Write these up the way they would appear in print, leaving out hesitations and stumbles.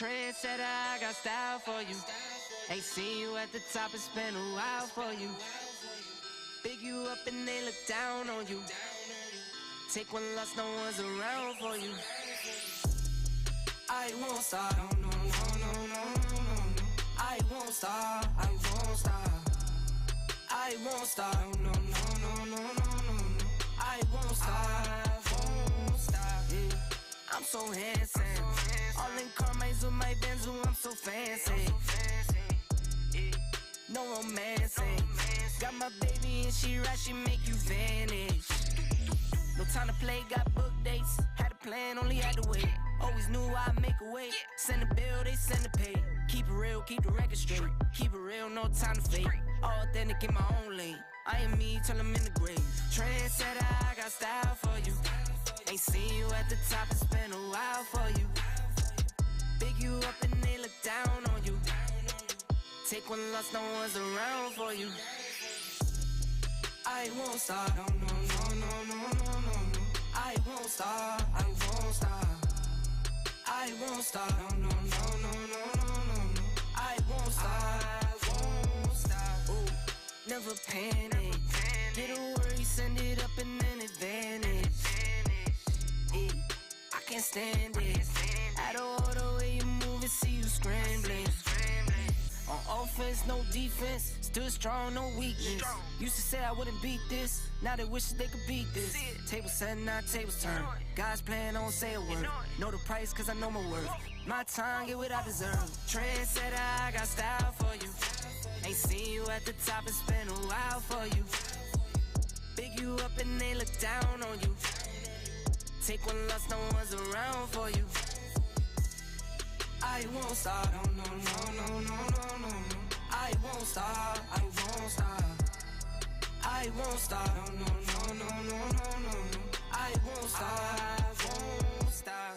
Trendsetter, I got style for you. Ain't seen you at the top, it's been a while for you. Big you up and they look down on you. Take one loss, no one's around for you. I won't stop, no, no, no, no, no, no. I won't stop, I won't stop. I won't stop, no, no, no, no, no, no. I won't stop, won't stop. Yeah. I'm so handsome. All in Carmine's with my Benzo, I'm so fancy. Yeah. No romancing. Got my baby and she right, she make you vanish. No time to play, got book dates. Had a plan, only had to wait. Always knew I'd make a way. Send a bill, they send a pay. Keep it real, keep the record straight. Keep it real, no time to fake. All authentic in my own lane. I am me till I'm in the grave. Trendsetter, I got style for you. Ain't seen you at the top, it's been a while for you. Big you up and they look down on you. Take one loss, no one's around for you. I won't stop, no, no, no, no, no, no, no. I won't stop, I won't stop. I won't stop, no, no, no, no, no, no, no. I won't stop, won't stop. Ooh, never panic. Get a worry, send it up and then advantage. Yeah, I can't stand it. Out of all the way you move and see you scrambling. On offense, no defense. Stood strong, no weakness. Used to say I wouldn't beat this. Now they wish they could beat this. Tables set, not tables turn. God's plan, don't say a word. Know the price, cause I know my worth. My time, get what I deserve. Trendsetter, I got style for you. Ain't seen you at the top, it's been a while for you. Big you up and they look down on you. Take one loss, no one's around for you. I won't stop, no, no, no, no, no, no, no. I won't stop, I won't stop. I won't stop, no, no, no, no, no, no, no. I won't stop, won't stop.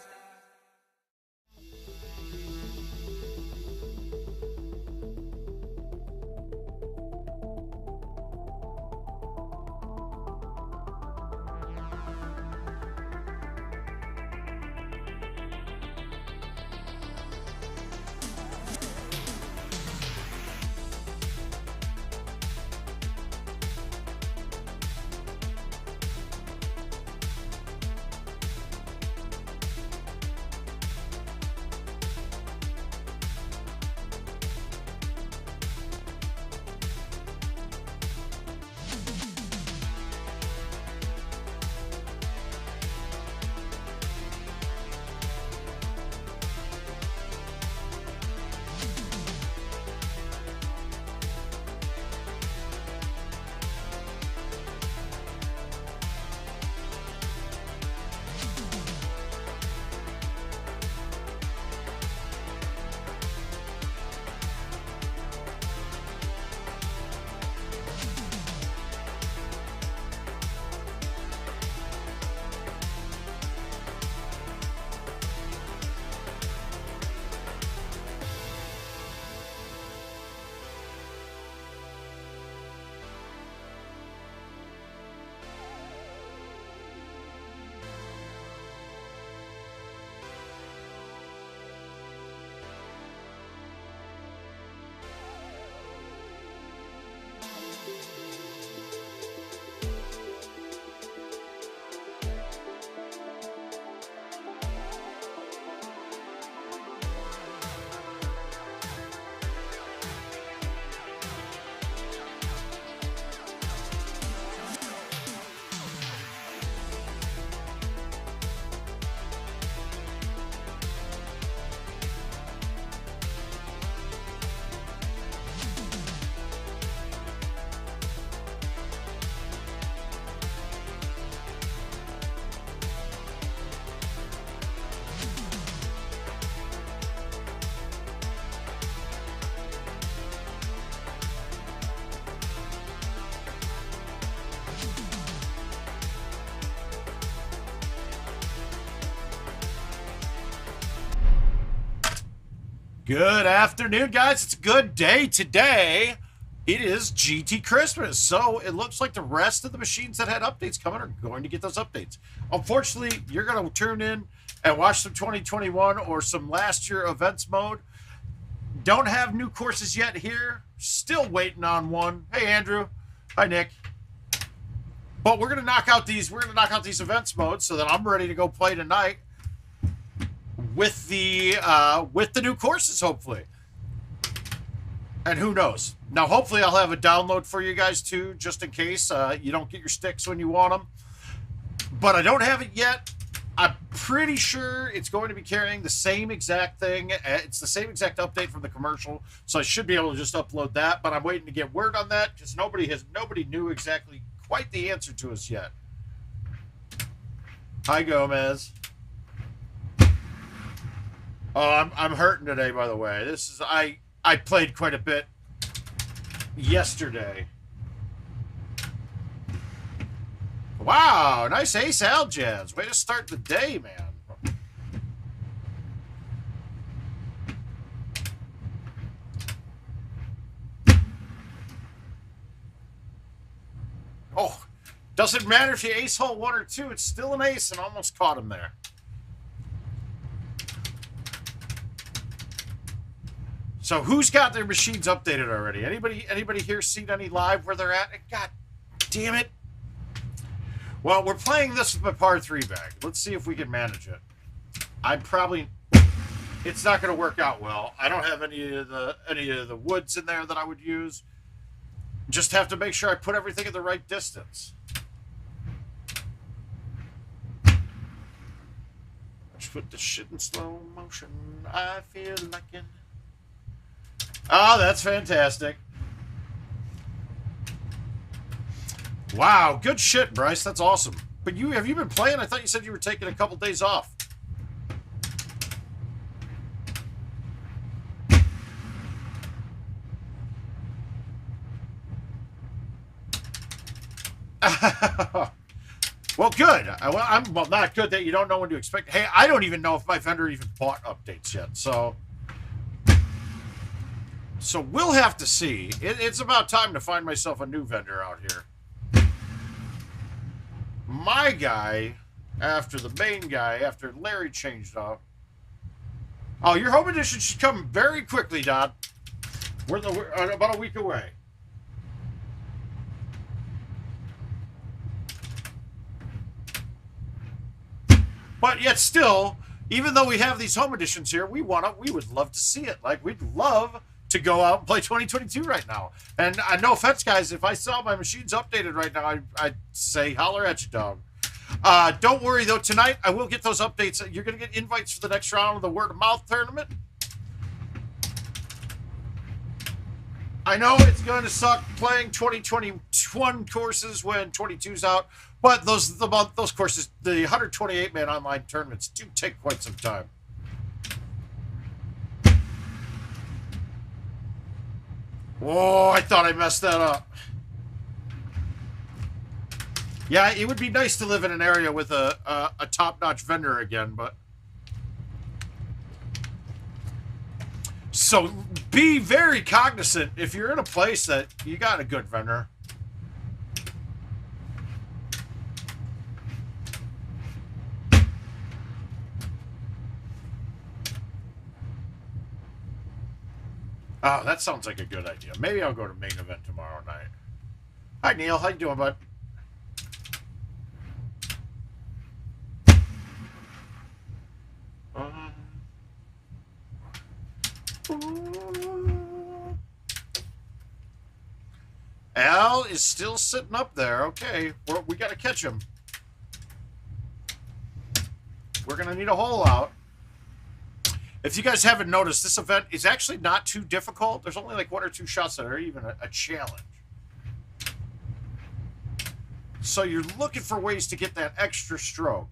Good afternoon, guys. It's a good day today. It is GT Christmas, so it looks like the rest of the machines that had updates coming are going to get those updates. Unfortunately, you're going to tune in and watch some 2021 or some last year events mode. Don't have new courses yet here. Still waiting on one. Hey, Andrew. Hi, Nick. But we're gonna knock out these. We're gonna knock out these events modes so that I'm ready to go play tonight with the new courses, hopefully. And who knows? Now, hopefully, I'll have a download for you guys too, just in case you don't get your sticks when you want them. But I don't have it yet. I'm pretty sure it's going to be carrying the same exact thing. It's the same exact update from the commercial, so I should be able to just upload that. But I'm waiting to get word on that because nobody knew exactly quite the answer to us yet. Hi, Gomez. Oh, I'm hurting today, by the way. I played quite a bit yesterday. Wow, nice ace, Aljaz. Way to start the day, man. Oh, doesn't matter if you ace hole 1 or 2. It's still an ace, and almost caught him there. So who's got their machines updated already? Anybody here seen any live where they're at? God damn it. Well, we're playing this with my par 3 bag. Let's see if we can manage it. It's not going to work out well. I don't have any of the woods in there that I would use. Just have to make sure I put everything at the right distance. Let's put the shit in slow motion. I feel like it. Oh, that's fantastic. Wow, good shit, Bryce. That's awesome. But have you been playing? I thought you said you were taking a couple days off. Well, good. Well, not good that you don't know when to expect. Hey, I don't even know if my vendor even bought updates yet. So we'll have to see. It's about time to find myself a new vendor out here. My guy, after the main guy, after Larry changed up. Oh, your home edition should come very quickly, Don. We're about a week away. But yet still, even though we have these home editions here, we would love to see it. Like, we'd love to go out and play 2022 right now. And no offense, guys, if I saw my machines updated right now, I'd say holler at you, dog. Don't worry, though. Tonight, I will get those updates. You're going to get invites for the next round of the Word of Mouth tournament. I know it's going to suck playing 2021 courses when 22's out, but those courses, the 128-man online tournaments, do take quite some time. Whoa, I thought I messed that up. Yeah, it would be nice to live in an area with a top-notch vendor again, but... So be very cognizant if you're in a place that you got a good vendor. Oh, that sounds like a good idea. Maybe I'll go to main event tomorrow night. Hi, Neil. How you doing, bud? Al is still sitting up there. Okay, we got to catch him. We're going to need a hole out. If you guys haven't noticed, this event is actually not too difficult. There's only like 1 or 2 shots that are even a challenge. So you're looking for ways to get that extra stroke.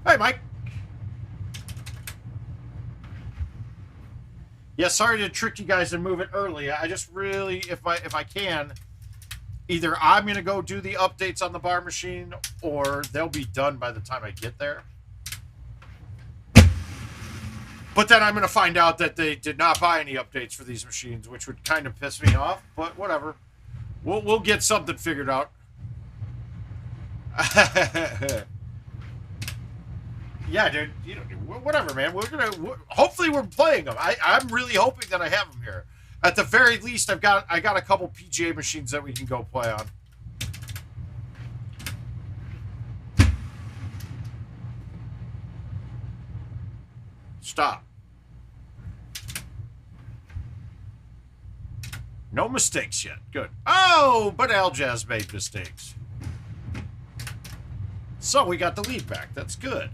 Hey, Mike. Yeah, sorry to trick you guys and move it early. I just really, if I can, either I'm going to go do the updates on the bar machine or they'll be done by the time I get there. But then I'm going to find out that they did not buy any updates for these machines, which would kind of piss me off, but whatever. We'll get something figured out. Yeah, dude. You know, whatever, man. Hopefully we're playing them. I'm really hoping that I have them here. At the very least, I got a couple PGA machines that we can go play on. Stop. No mistakes yet. Good. Oh, but Aljaz made mistakes. So we got the lead back. That's good.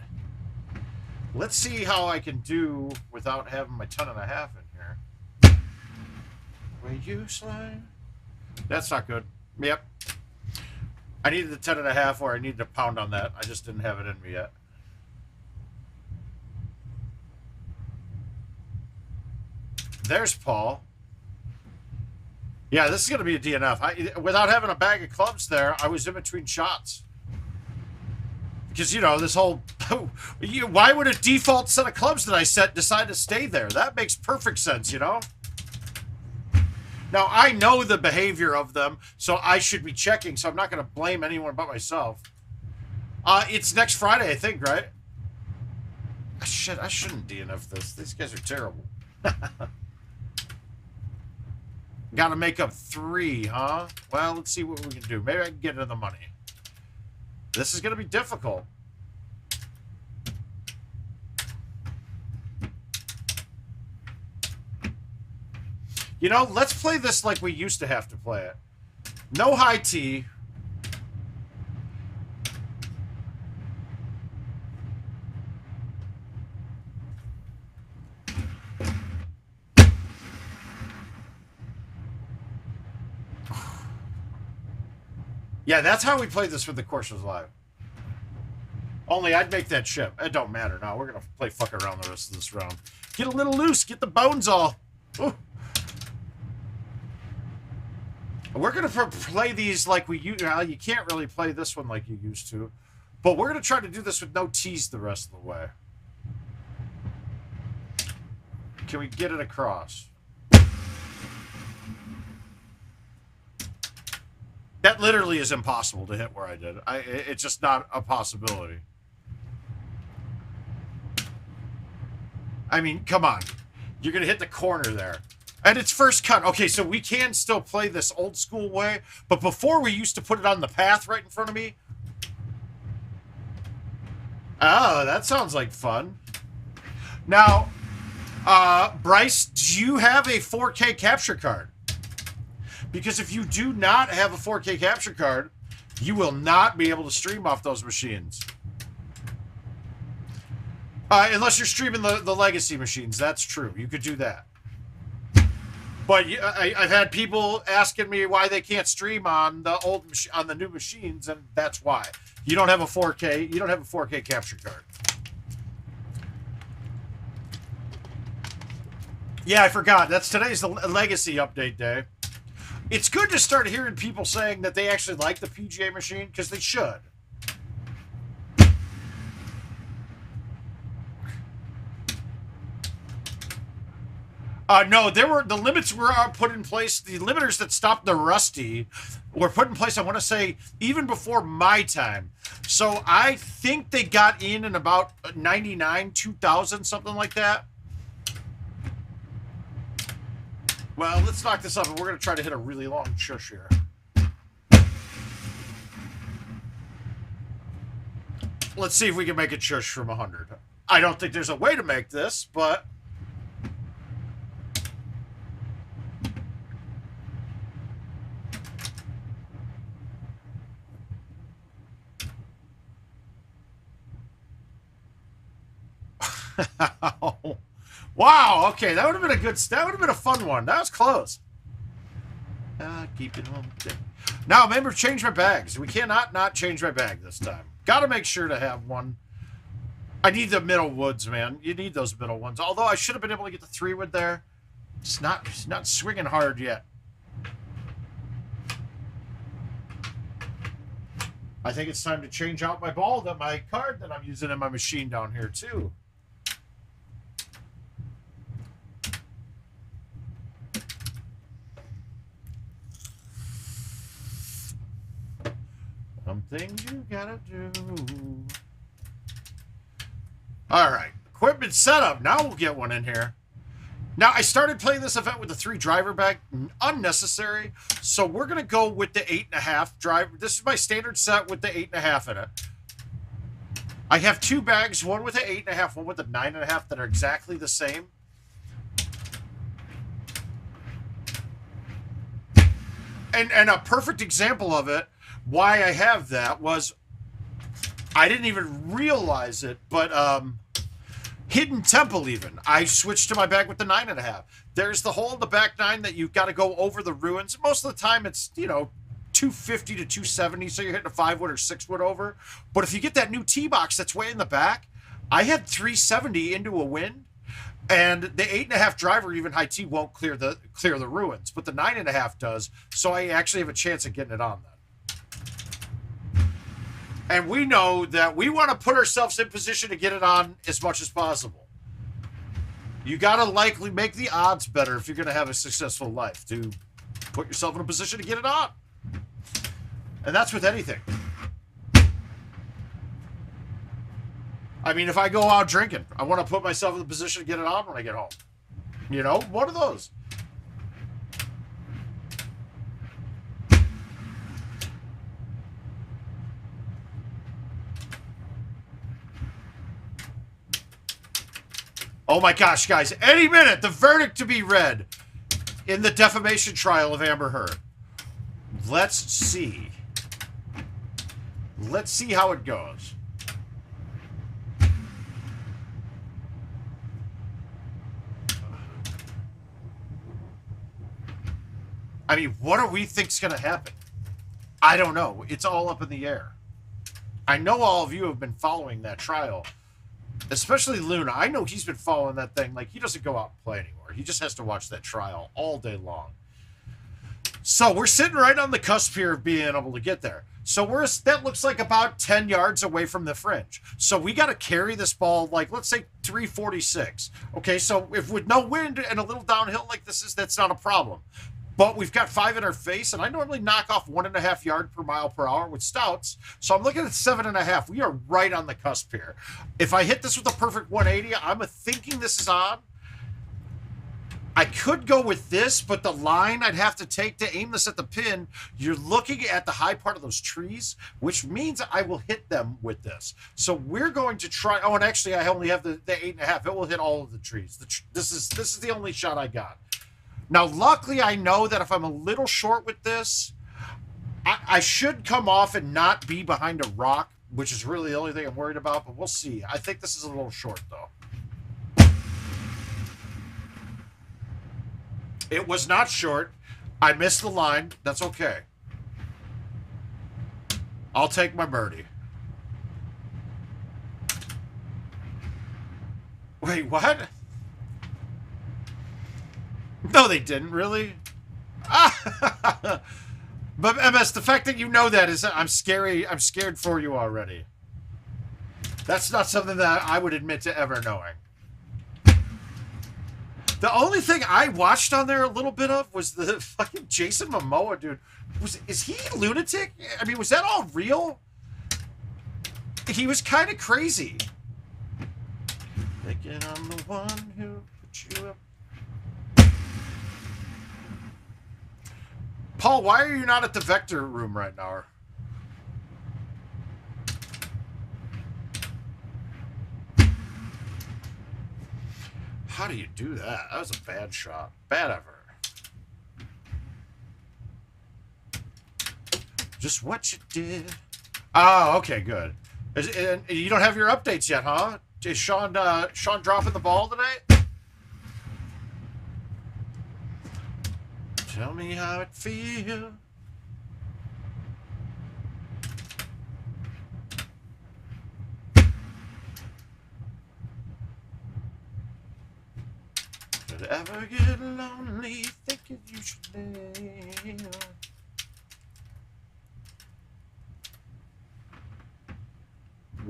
Let's see how I can do without having my 10.5 in here. Way you slide. That's not good. Yep. I needed the 10.5 or I needed to pound on that. I just didn't have it in me yet. There's Paul. Yeah, this is going to be a DNF. Without having a bag of clubs there, I was in between shots. Because, you know, this whole... why would a default set of clubs that I set decide to stay there? That makes perfect sense, you know? Now, I know the behavior of them, so I should be checking, so I'm not going to blame anyone but myself. It's next Friday, I think, right? Shit, I shouldn't DNF this. These guys are terrible. Got to make up 3, huh? Well, let's see what we can do. Maybe I can get into the money. This is going to be difficult. You know, let's play this like we used to have to play it. No high tee. Yeah, that's how we played this with the courses live. Only I'd make that chip. It don't matter now. We're going to play fuck around the rest of this round. Get a little loose. Get the bones all. Ooh. We're going to play these like we used to. You can't really play this one like you used to. But we're going to try to do this with no tees the rest of the way. Can we get it across? That literally is impossible to hit where I did. It's just not a possibility. I mean, come on. You're going to hit the corner there. And it's first cut. Okay, so we can still play this old school way. But before we used to put it on the path right in front of me. Oh, that sounds like fun. Now, Bryce, do you have a 4K capture card? Because if you do not have a 4K capture card, you will not be able to stream off those machines. Unless you're streaming the legacy machines. That's true. You could do that. But I've had people asking me why they can't stream on the new machines, and that's why. You don't have a 4K. You don't have a 4K capture card. Yeah, I forgot. Today's the legacy update day. It's good to start hearing people saying that they actually like the PGA machine, because they should. No, the limits were put in place. The limiters that stopped the Rusty were put in place, I want to say, even before my time. So I think they got in about 99, 2000, something like that. Well, let's knock this up, and we're going to try to hit a really long shush here. Let's see if we can make it shush from 100. I don't think there's a way to make this, but... Wow, okay, that would have been that would have been a fun one. That was close. Keep it home. Now, remember, change my bags. We cannot not change my bag this time. Got to make sure to have one. I need the middle woods, man. You need those middle ones. Although I should have been able to get the 3-wood there. It's not swinging hard yet. I think it's time to change out my my card that I'm using in my machine down here, too. Some things you gotta do. All right. Equipment setup. Now we'll get one in here. Now, I started playing this event with the 3 driver bag. Unnecessary. So we're going to go with the 8.5 driver. This is my standard set with the 8.5 in it. I have 2 bags, one with the 8.5, one with the 9.5 that are exactly the same. And a perfect example of it, why I have that, was I didn't even realize it, but Hidden Temple even. I switched to my bag with the 9.5. There's the hole in the back 9 that you've got to go over the ruins. Most of the time it's, 250 to 270, so you're hitting a 5-wood or 6-wood over. But if you get that new T-box that's way in the back, I had 370 into a wind, and the 8.5 driver, even high T, won't clear the ruins, but the 9.5 does, so I actually have a chance of getting it on then. And we know that we want to put ourselves in position to get it on as much as possible. You got to likely make the odds better if you're going to have a successful life, to put yourself in a position to get it on. And that's with anything. I mean, if I go out drinking, I want to put myself in the position to get it on when I get home. One of those. Oh my gosh, guys. Any minute, the verdict to be read in the defamation trial of Amber Heard. Let's see. Let's see how it goes. I mean, what do we think's going to happen? I don't know. It's all up in the air. I know all of you have been following that trial, especially Luna. I know he's been following that thing. Like, he doesn't go out and play anymore. He just has to watch that trial all day long. So we're sitting right on the cusp here of being able to get there. So that looks like about 10 yards away from the fringe. So we got to carry this ball, like, let's say 346. Okay, so if with no wind and a little downhill like this that's not a problem. But we've got 5 in our face, and I normally knock off 1.5 yards per mile per hour with stouts. So I'm looking at 7.5. We are right on the cusp here. If I hit this with a perfect 180, I'm thinking this is on. I could go with this, but the line I'd have to take to aim this at the pin, you're looking at the high part of those trees, which means I will hit them with this. So we're going to try. Oh, and actually, I only have the 8.5. It will hit all of the trees. This is the only shot I got. Now, luckily, I know that if I'm a little short with this, I should come off and not be behind a rock, which is really the only thing I'm worried about, but we'll see. I think this is a little short, though. It was not short. I missed the line. That's okay. I'll take my birdie. Wait, what? No, they didn't, really. But MS, the fact that you know that is, I'm scared for you already. That's not something that I would admit to ever knowing. The only thing I watched on there a little bit of was the fucking Jason Momoa dude. Is he lunatic? I mean, was that all real? He was kind of crazy. Thinking I'm the one who put you up. Paul, why are you not at the Vector room right now? How do you do that? That was a bad shot. Bad ever. Just what you did. Oh, okay, good. You don't have your updates yet, huh? Is Sean dropping the ball tonight? Tell me how it feels. Did it ever get lonely thinking you should lay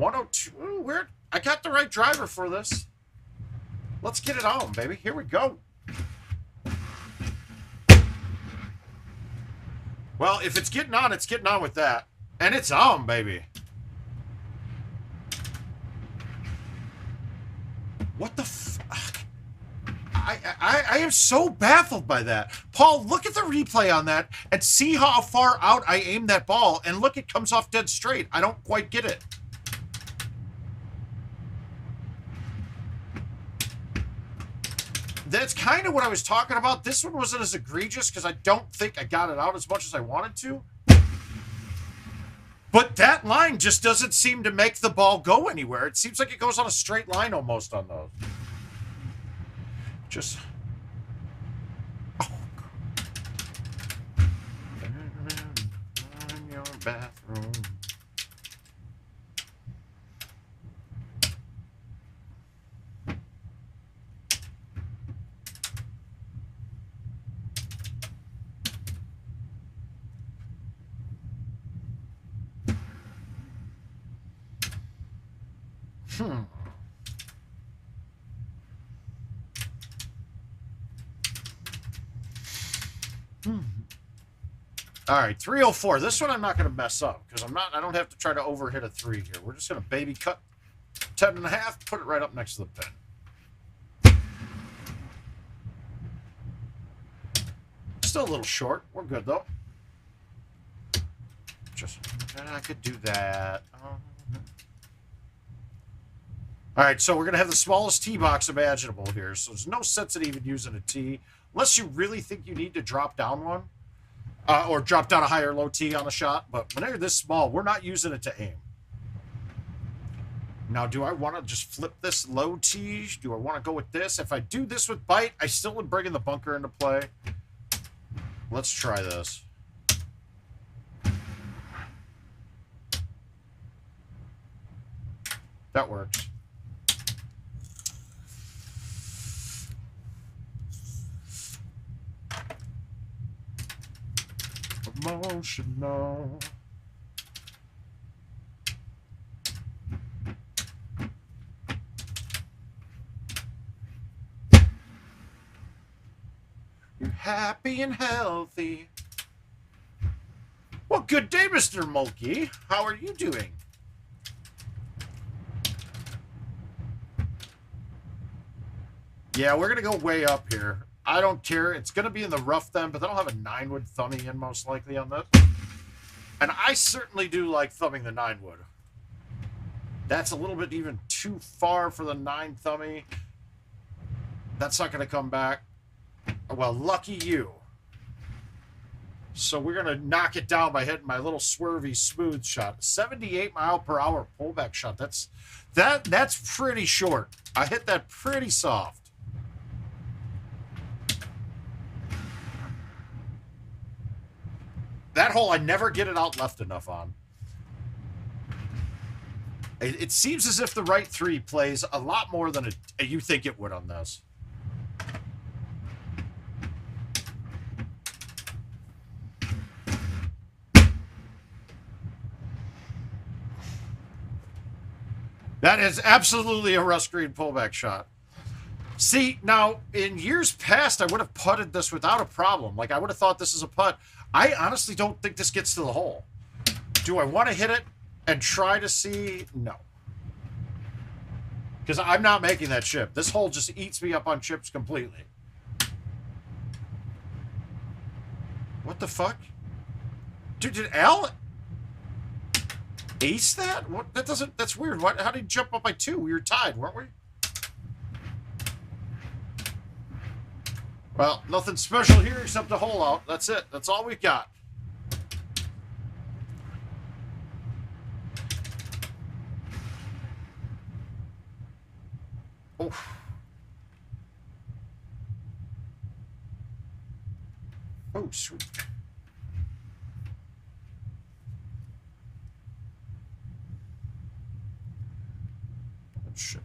on? Ooh, weird. I got the right driver for this. Let's get it on, baby. Here we go. Well, if it's getting on with that. And it's on, baby. am so baffled by that. Paul, look at the replay on that and see how far out I aimed that ball. And look, it comes off dead straight. I don't quite get it. That's kind of what I was talking about. This one wasn't as egregious because I don't think I got it out as much as I wanted to. But that line just doesn't seem to make the ball go anywhere. It seems like it goes on a straight line almost on those. Just... Oh. In your bathroom. All right, 304. This one I'm not going to mess up because I don't have to try to overhit a 3 here. We're just going to baby cut 10.5, put it right up next to the pin. Still a little short. We're good though. Just I could do that. All right, so we're going to have the smallest tee box imaginable here. So there's no sense in even using a tee unless you really think you need to drop down one. Or drop down a high or low tee on a shot. But when they're this small, we're not using it to aim. Now, do I want to just flip this low tee? Do I want to go with this? If I do this with bite, I still am bringing the bunker into play. Let's try this. That works. Emotional. You're happy and healthy. Well, good day, Mr. Mulkey. How are you doing? Yeah, we're going to go way up here. I don't care. It's going to be in the rough then, but they'll have a 9-wood thummy in most likely on this. And I certainly do like thumbing the 9-wood. That's a little bit even too far for the 9 thummy. That's not going to come back. Well, lucky you. So we're going to knock it down by hitting my little swervy smooth shot. 78-mile-per-hour pullback shot. That's pretty short. I hit that pretty soft. That hole, I never get it out left enough on. It seems as if the right 3 plays a lot more than you think it would on this. That is absolutely a rust green pullback shot. See, now, in years past, I would have putted this without a problem. Like, I would have thought this is a putt. I honestly don't think this gets to the hole. Do I want to hit it and try to see? No. Because I'm not making that chip. This hole just eats me up on chips completely. What the fuck? Dude, did Al ace that? What? That doesn't... That's weird. What? How did he jump up by 2? We were tied, weren't we? Well, nothing special here except a hole out. That's it. That's all we got. Oh. Oh, sweet. Oh, shit.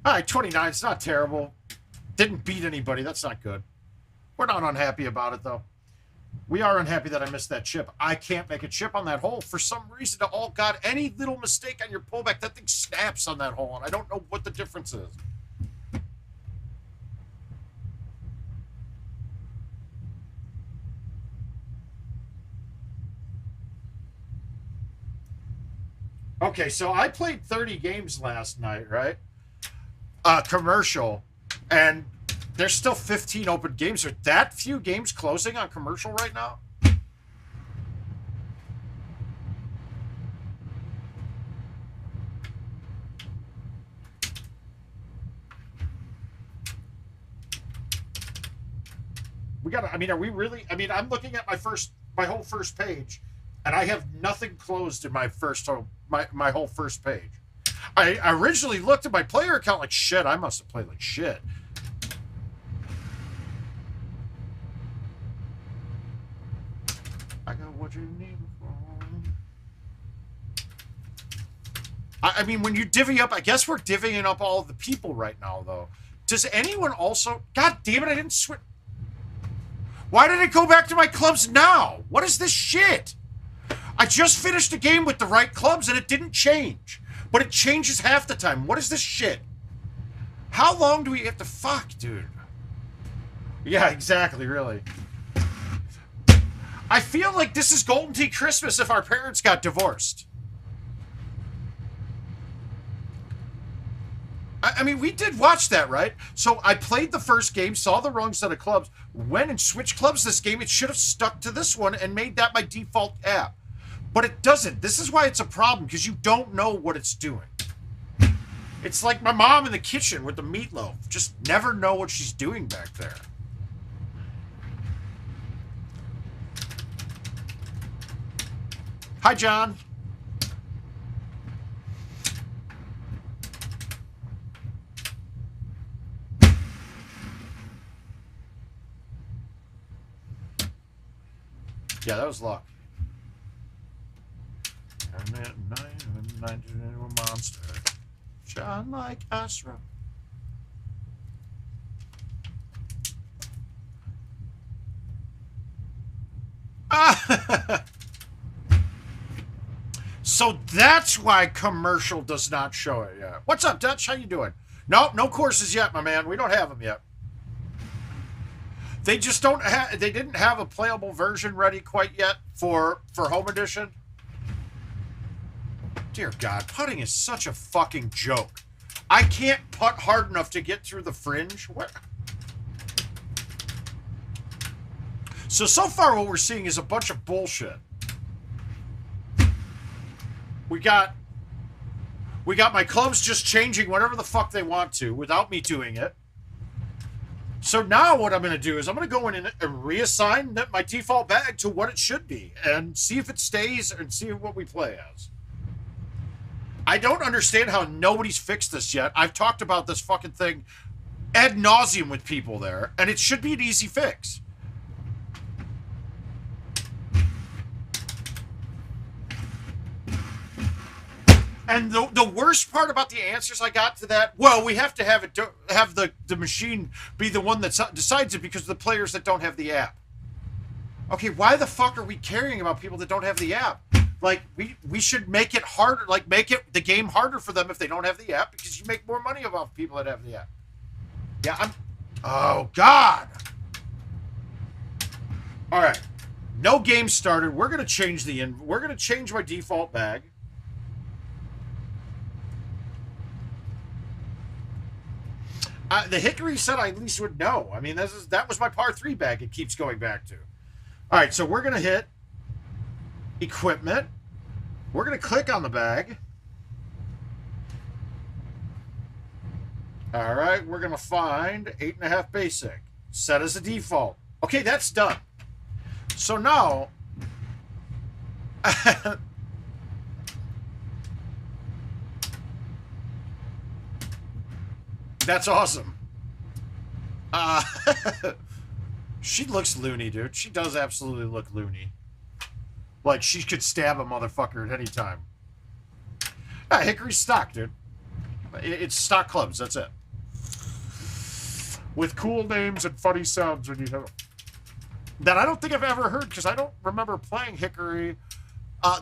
All right, 29. It's not terrible. Didn't beat anybody. That's not good. We're not unhappy about it, though. We are unhappy that I missed that chip. I can't make a chip on that hole. For some reason, oh, God, any little mistake on your pullback, that thing snaps on that hole, and I don't know what the difference is. Okay, so I played 30 games last night, right? Commercial, and there's still 15 open games. Are that few games closing on commercial right now? We gotta, I mean, are we really? I mean, I'm looking at my whole first page, and I have nothing closed in my whole first page. I originally looked at my player account like shit. I must have played like shit. I got what you need. I mean, when you divvy up, I guess we're divvying up all of the people right now, though. Does anyone also? God damn it! I didn't switch. Why did it go back to my clubs now? What is this shit? I just finished a game with the right clubs and it didn't change. But it changes half the time. What is this shit? How long do we have to fuck, dude? Yeah, exactly, really. I feel like this is Golden Tee Christmas if our parents got divorced. I mean, we did watch that, right? So I played the first game, saw the wrong set of clubs, went and switched clubs this game. It should have stuck to this one and made that my default app. But it doesn't. This is why it's a problem, because you don't know what it's doing. It's like my mom in the kitchen with the meatloaf. Just never know what she's doing back there. Hi, John. Yeah, that was luck. Monster. John like Astra. So that's why commercial does not show it yet. What's up, Dutch? How you doing? Nope, no courses yet, my man. We don't have them yet. They just don't have. They didn't have a playable version ready quite yet for Home Edition. Dear God, putting is such a fucking joke. I can't putt hard enough to get through the fringe. What? So far what we're seeing is a bunch of bullshit. We got my clubs just changing whatever the fuck they want to without me doing it. So now what I'm going to do is I'm going to go in and reassign my default bag to what it should be and see if it stays and see what we play as. I don't understand how nobody's fixed this yet. I've talked about this fucking thing ad nauseum with people there, and it should be an easy fix. And the worst part about the answers I got to that, well, we have to have it have the machine be the one that decides it because of the players that don't have the app. Okay, why the fuck are we caring about people that don't have the app? Like, we should make it harder, like make the game harder for them if they don't have the app, because you make more money off people that have the app. Yeah, oh God. All right, no game started. We're gonna change we're gonna change my default bag. The Hickory said I at least would know. I mean, that was my par 3 bag it keeps going back to. All right, so we're going to hit equipment. We're going to click on the bag. All right, we're going to find 8.5 basic. Set as a default. Okay, that's done. So now... That's awesome. She looks loony, dude. She does absolutely look loony. Like, she could stab a motherfucker at any time. Hickory's stock, dude. It's stock clubs, that's it. With cool names and funny sounds when you have them. That I don't think I've ever heard, because I don't remember playing Hickory,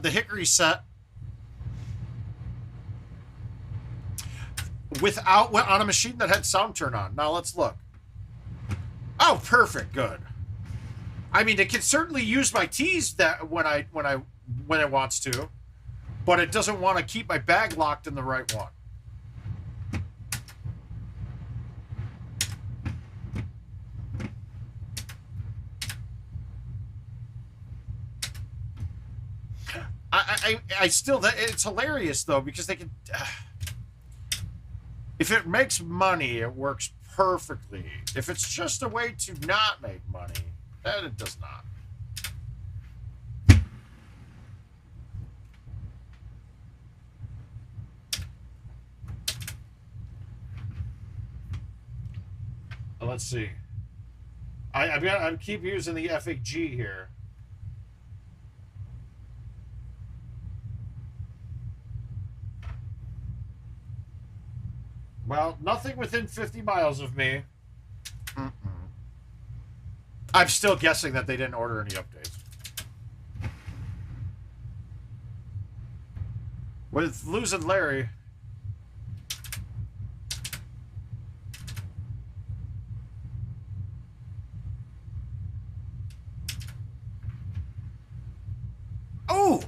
the Hickory set on a machine that had sound turn on. Now let's look. Oh, perfect, good. I mean, it can certainly use my tees that when it wants to. but it doesn't want to keep my bag locked in the right one. I still, it's hilarious though, because they can, if it makes money, it works perfectly. If it's just a way to not make money, then it does not. Let's see. I keep using the FAG here. Well, nothing within 50 miles of me. I'm still guessing that they didn't order any updates. With losing Larry. Oh!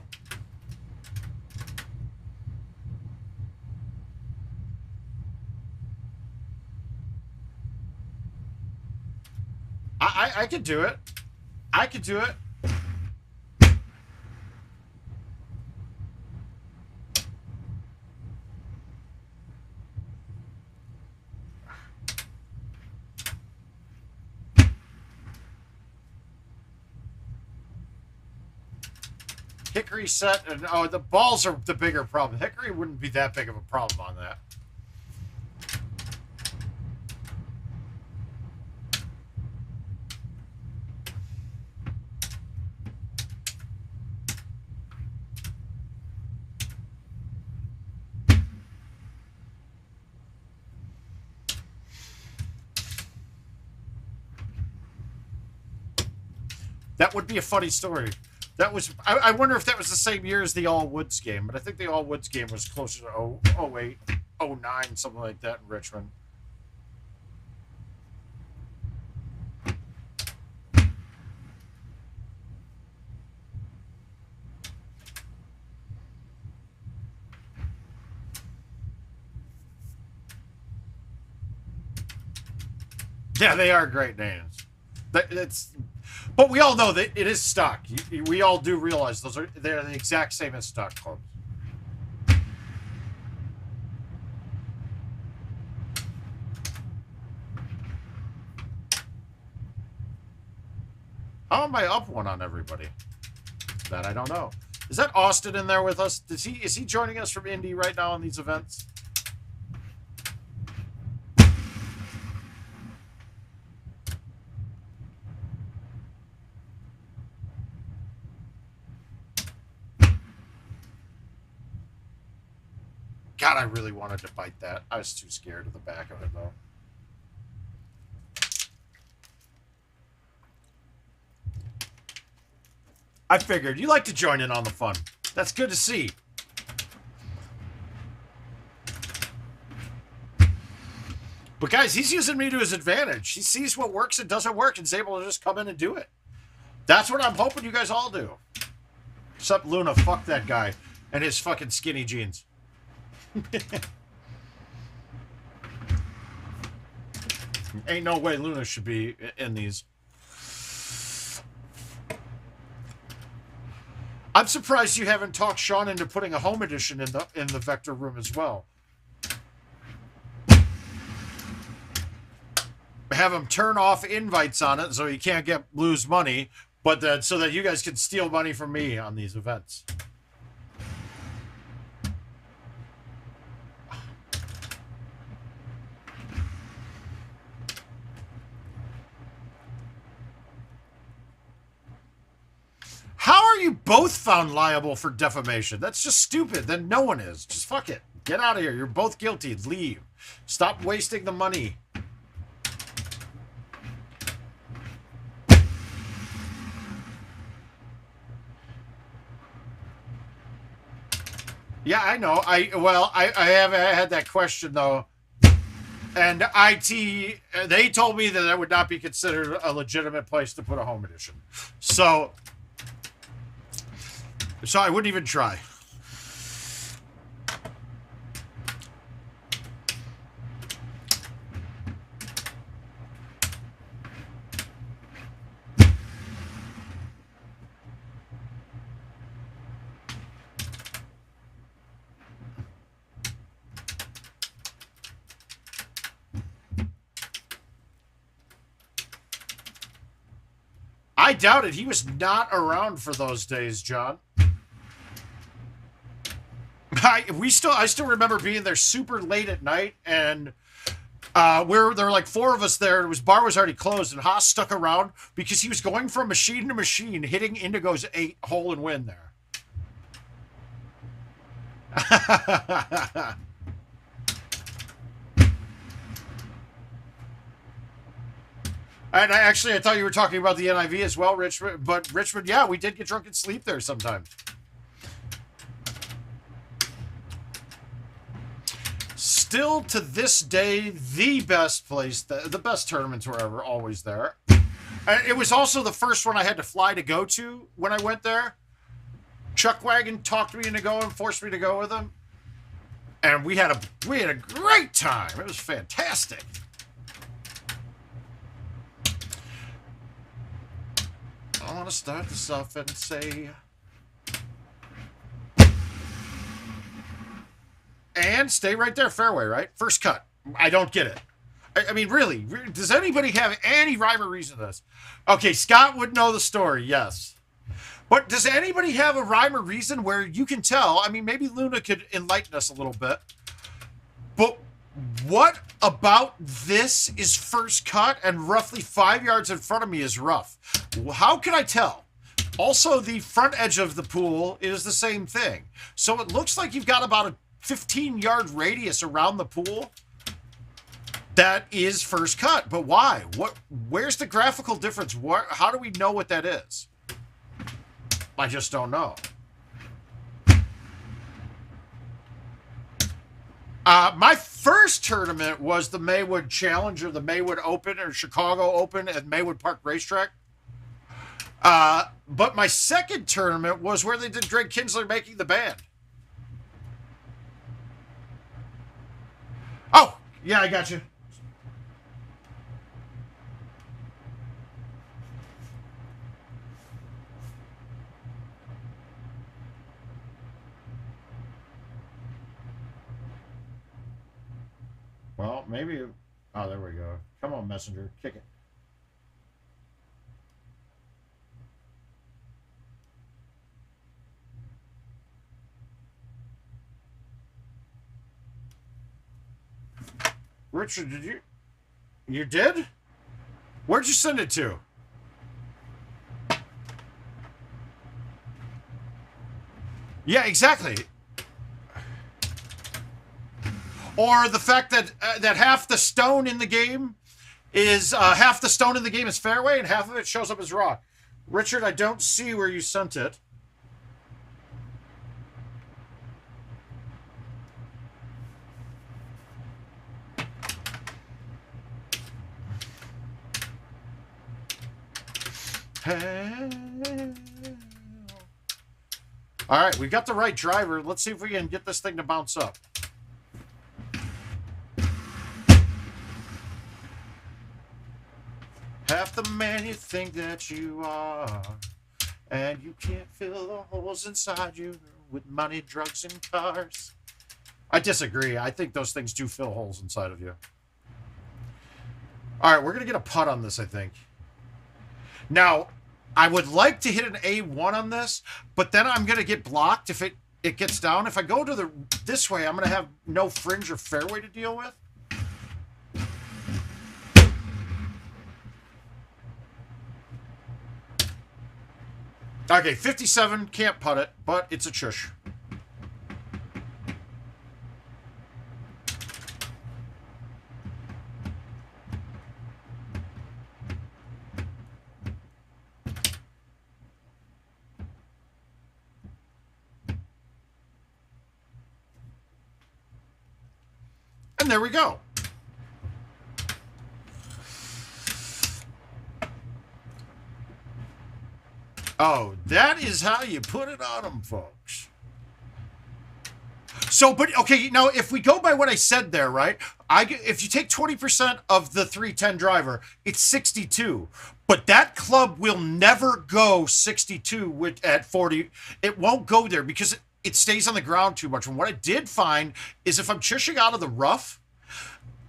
I could do it. I could do it. Hickory set, and oh, the balls are the bigger problem. Hickory wouldn't be that big of a problem on that. That would be a funny story. That was, I wonder if that was the same year as the All Woods game, but I think the All Woods game was closer to 08, 09, something like that in Richmond. Yeah, they are great names. But we all know that it is stock. We all do realize they're the exact same as stock clubs. How am I up one on everybody? That I don't know. Is that Austin in there with us? Is he joining us from Indy right now on these events? God, I really wanted to bite that. I was too scared of the back of it, though. I figured you like to join in on the fun. That's good to see. But guys, he's using me to his advantage. He sees what works and doesn't work and is able to just come in and do it. That's what I'm hoping you guys all do. Except Luna, fuck that guy and his fucking skinny jeans. Ain't no way Luna should be in these. I'm surprised you haven't talked Sean into putting a home edition in the Vector room as well. Have him turn off invites on it so he can't lose money, but so that you guys can steal money from me on these events. How are you both found liable for defamation? That's just stupid. Then no one is. Just fuck it. Get out of here. You're both guilty. Leave. Stop wasting the money. Yeah, I know. I have had that question though. And IT, they told me that that would not be considered a legitimate place to put a home edition. So I wouldn't even try. I doubt it. He was not around for those days, John. I still remember being there super late at night, and there were like 4 of us there. Bar was already closed, and Haas stuck around because he was going from machine to machine, hitting Indigo's 8 hole and win there. And I thought you were talking about the NIV as well, Richmond. But Richmond, yeah, we did get drunk and sleep there sometimes. Still to this day, the best place, the best tournaments were ever always there. And it was also the first one I had to fly to go to when I went there. Chuck Wagon talked me into going, forced me to go with him. And we had a great time. It was fantastic. I want to start this off and say... And stay right there, fairway, right? First cut. I don't get it. I mean, really, does anybody have any rhyme or reason to this? Okay, Scott would know the story, yes. But does anybody have a rhyme or reason where you can tell? I mean, maybe Luna could enlighten us a little bit. But what about this is first cut and roughly 5 yards in front of me is rough? How can I tell? Also, the front edge of the pool is the same thing. So it looks like you've got about a 15-yard radius around the pool that is first cut. But why? Where's the graphical difference? How do we know what that is? I just don't know. My first tournament was the Maywood Challenge, or the Maywood Open, or Chicago Open at Maywood Park Racetrack. But my second tournament was where they did Greg Kinsler making the band. Oh, yeah, I got you. Well, maybe... Oh, there we go. Come on, Messenger. Kick it. Richard, did you... You did? Where'd you send it to? Yeah, exactly. Or the fact that that half the stone in the game is fairway and half of it shows up as rock. Richard, I don't see where you sent it. All right, we got the right driver. Let's see if we can get this thing to bounce up. Half the man you think that you are, and you can't fill the holes inside you with money, drugs, and cars. I disagree. I think those things do fill holes inside of you. All right, we're going to get a putt on this, I think. Now, I would like to hit an A1 on this, but then I'm going to get blocked if it gets down. If I go to this way, I'm going to have no fringe or fairway to deal with. Okay, 57, can't putt it, but it's a chush. And there we go. Oh, that is how you put it on them, folks. So, but, okay, now, if we go by what I said there, right, if you take 20% of the 310 driver, it's 62. But that club will never go 62 at 40. It won't go there because it stays on the ground too much. And what I did find is if I'm chushing out of the rough,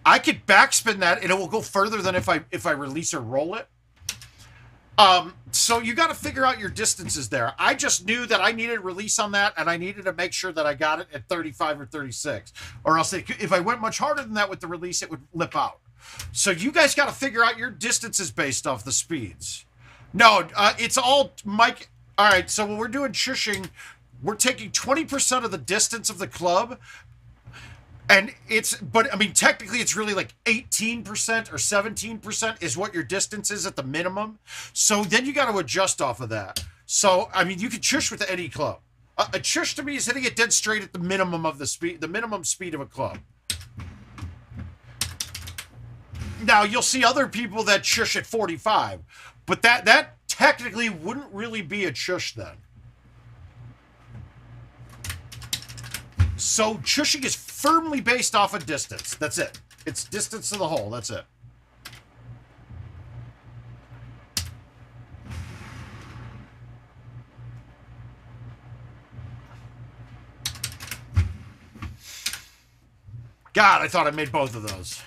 I could backspin that, and it will go further than if I release or roll it. So you got to figure out your distances there. I just knew that I needed release on that, and I needed to make sure that I got it at 35 or 36, or else if I went much harder than that with the release, it would lip out. So you guys got to figure out your distances based off the speeds. No, it's all Mike. All right, so when we're doing shushing, we're taking 20% of the distance of the club. And but I mean, technically it's really like 18% or 17% is what your distance is at the minimum. So then you got to adjust off of that. So, I mean, you can chush with any club. A chush to me is hitting it dead straight at the minimum of the minimum speed of a club. Now, you'll see other people that chush at 45, but that technically wouldn't really be a chush then. So chushing is firmly based off of distance. That's it. It's distance to the hole. That's it. God, I thought I made both of those.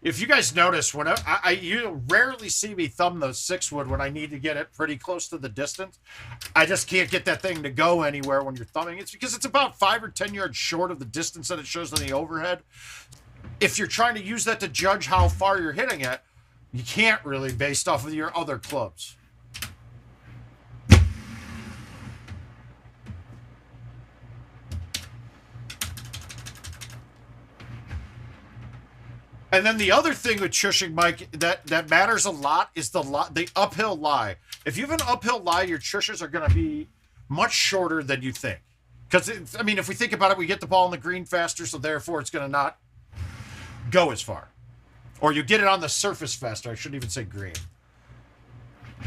If you guys notice, when you rarely see me thumb those 6-wood when I need to get it pretty close to the distance. I just can't get that thing to go anywhere when you're thumbing. It's because it's about 5 or 10 yards short of the distance that it shows on the overhead. If you're trying to use that to judge how far you're hitting it, you can't really based off of your other clubs. And then the other thing with chushing, Mike, that matters a lot is the uphill lie. If you have an uphill lie, your chushes are going to be much shorter than you think. Because, I mean, if we think about it, we get the ball in the green faster, so therefore it's going to not go as far. Or you get it on the surface faster. I shouldn't even say green.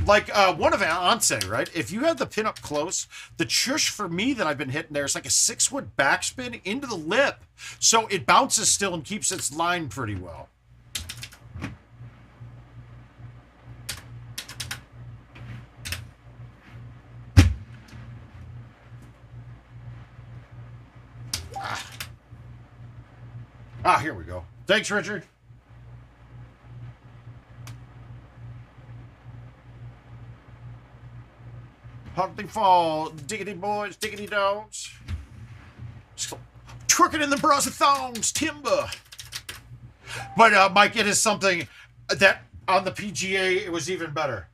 Like one of Anse, right? If you have the pin up close, the chush for me that I've been hitting there is like a 6-wood backspin into the lip. So it bounces still and keeps its line pretty well. Here we go. Thanks, Richard. Hunting fall, diggity boys, diggity dogs. Twerking in the bras of thongs, timber. But, Mike, it is something that on the PGA, it was even better.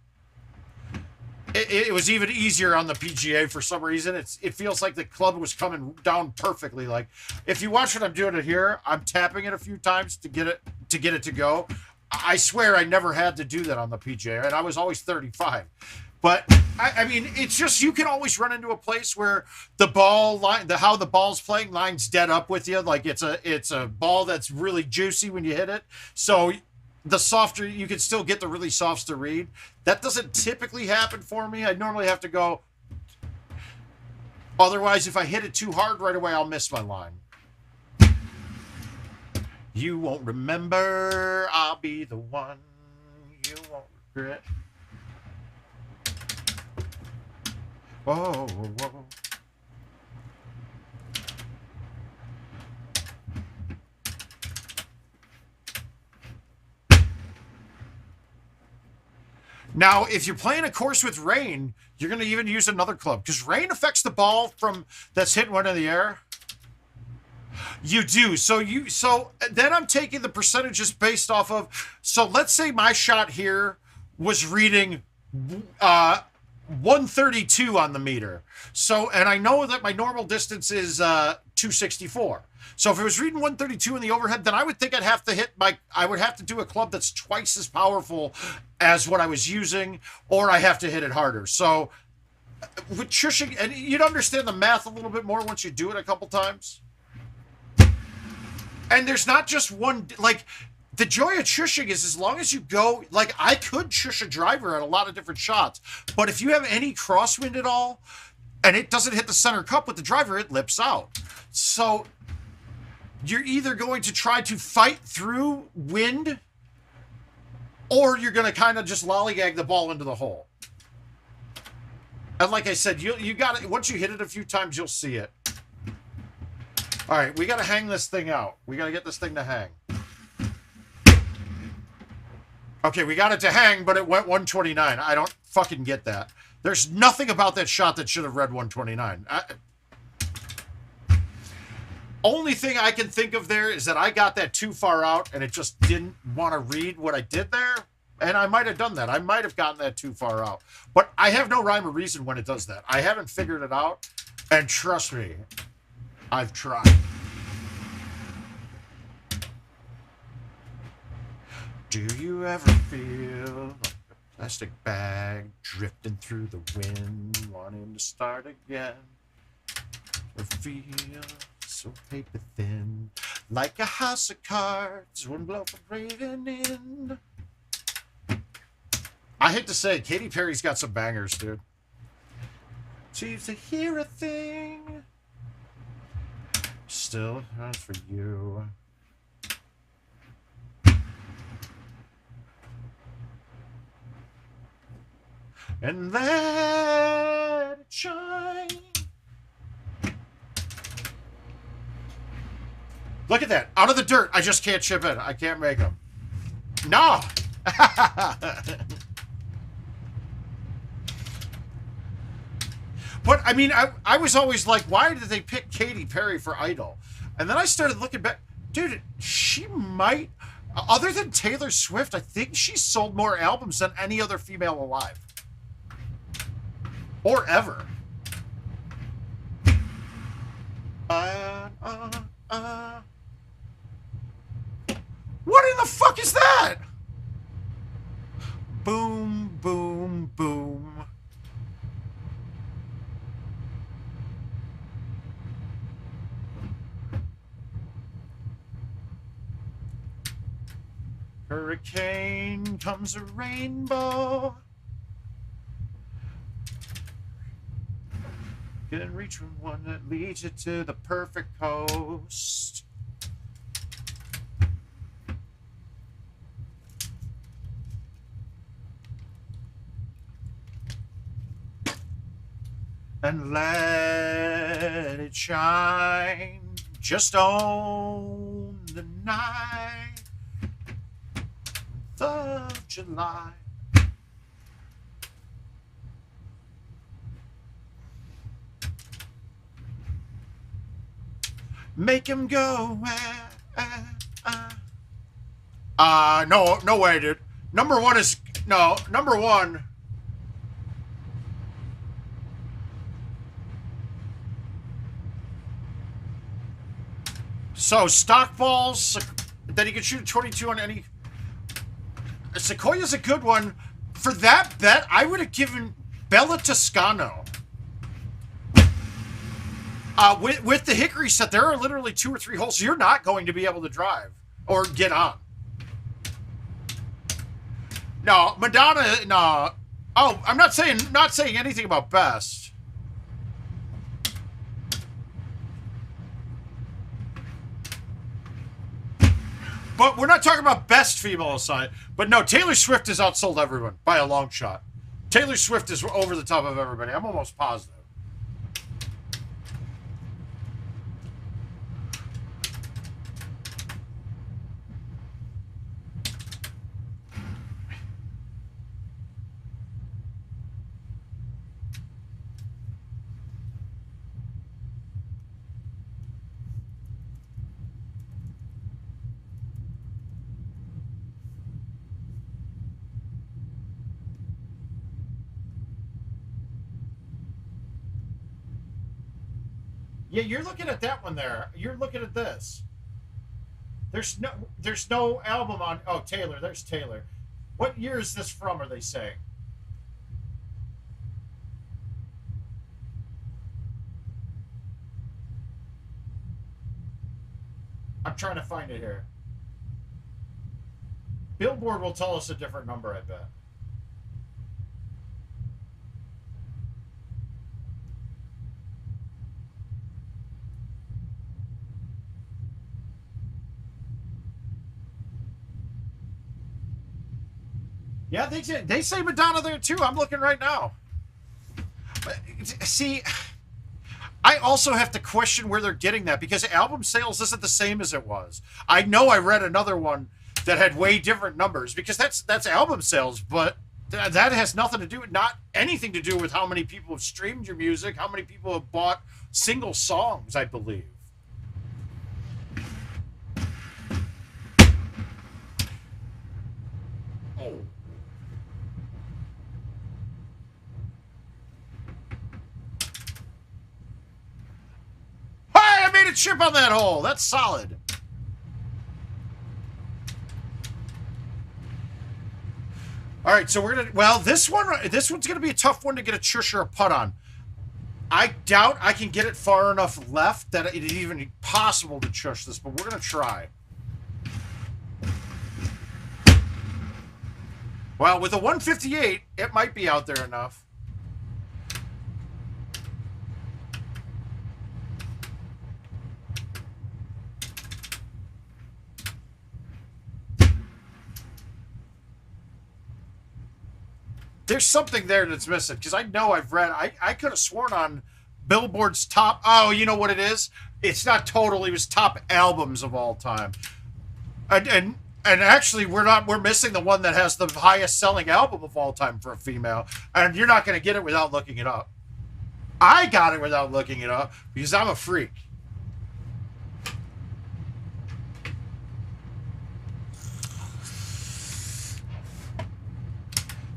It was even easier on the PGA for some reason. It feels like the club was coming down perfectly. Like, if you watch what I'm doing it here, I'm tapping it a few times to get it to go. I swear I never had to do that on the PGA, and I was always 35. But I mean, it's just, you can always run into a place where the ball line, how the ball's playing line's dead up with you. Like it's a ball that's really juicy when you hit it. So the softer, you can still get the really softs to read. That doesn't typically happen for me. I normally have to go. Otherwise, if I hit it too hard right away, I'll miss my line. You won't remember, I'll be the one you won't regret. Whoa, whoa, whoa. Now, if you're playing a course with rain, you're going to even use another club because rain affects the ball that's hitting one in the air. You do. So then I'm taking the percentages based off of. So let's say my shot here was reading 132 on the meter. So, and I know that my normal distance is 264. So if it was reading 132 in the overhead, then I would think I would have to do a club that's twice as powerful as what I was using, or I have to hit it harder. So with chushing, and you'd understand the math a little bit more once you do it a couple times. And there's not just one, like, the joy of chushing is as long as you go, like, I could chush a driver at a lot of different shots, but if you have any crosswind at all, and it doesn't hit the center cup with the driver, it lips out. So you're either going to try to fight through wind, or you're going to kind of just lollygag the ball into the hole. And like I said, you got it. Once you hit it a few times, you'll see it. All right, we got to hang this thing out. We got to get this thing to hang. Okay, we got it to hang, but it went 129. I don't fucking get that. There's nothing about that shot that should have read 129. Only thing I can think of there is that I got that too far out, and it just didn't want to read what I did there. And I might have done that. I might have gotten that too far out. But I have no rhyme or reason when it does that. I haven't figured it out. And trust me, I've tried. Do you ever feel like a plastic bag drifting through the wind, wanting to start again? Or feel so paper thin, like a house of cards, one blow from breathing in? I hate to say it, Katy Perry's got some bangers, dude. Seems to hear a thing. Still runs for you. And let it shine. Look at that. Out of the dirt. I just can't chip in. I can't make them. No. But, I mean, I was always like, why did they pick Katy Perry for Idol? And then I started looking back. Dude, she might, other than Taylor Swift, I think she sold more albums than any other female alive. Or ever. What in the fuck is that? Boom, boom, boom. Hurricane comes a rainbow. Can reach from one that leads you to the perfect coast. And let it shine. Just own the night of July. Make him go. No way, dude. Number one is no. Number one. So stock balls that he could shoot a 22 on any. Sequoia's a good one. For that bet, I would have given Bella Toscano. With the Hickory set, there are literally 2 or 3 holes you're not going to be able to drive or get on. No, Madonna, no. Oh, I'm not saying anything about Best. But we're not talking about best female side. But no, Taylor Swift has outsold everyone by a long shot. Taylor Swift is over the top of everybody. I'm almost positive. Yeah, you're looking at that one there. You're looking at this. There's no album on. Oh, Taylor. There's Taylor. What year is this from? Are they saying? I'm trying to find it here. Billboard will tell us a different number, I bet. Yeah, they say Madonna there too. I'm looking right now. But, see, I also have to question where they're getting that because album sales isn't the same as it was. I know I read another one that had way different numbers because that's album sales, but that has nothing to do, not anything to do with how many people have streamed your music, how many people have bought single songs, I believe. Oh. Hey, I made a chip on that hole. That's solid. All right, so we're gonna. Well, this one's gonna be a tough one to get a chush or a putt on. I doubt I can get it far enough left that it is even possible to chush this, but we're gonna try. Well, with a 158, it might be out there enough. There's something there that's missing because I know I've read. I could have sworn on Billboard's top. Oh, you know what it is? It's not totally. It was top albums of all time. And actually, we're missing the one that has the highest selling album of all time for a female. And you're not going to get it without looking it up. I got it without looking it up because I'm a freak.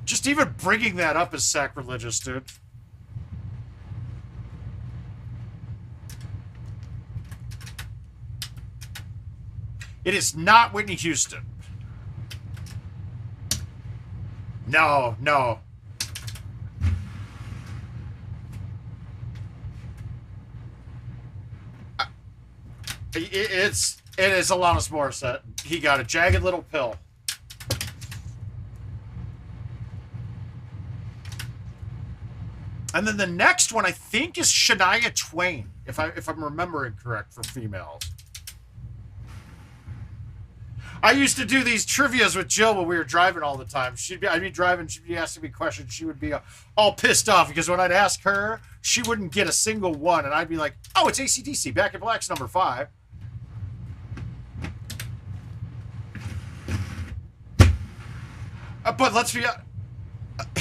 Just even bringing that up is sacrilegious, dude. It is not Whitney Houston. No, no. It is Alanis Morissette. He got a Jagged Little Pill. And then the next one I think is Shania Twain, if I'm remembering correct, for females. I used to do these trivias with Jill when we were driving all the time. I'd be driving, she'd be asking me questions. She would be all pissed off because when I'd ask her, she wouldn't get a single one. And I'd be like, oh, it's AC/DC, Back in Black's number 5. But let's be...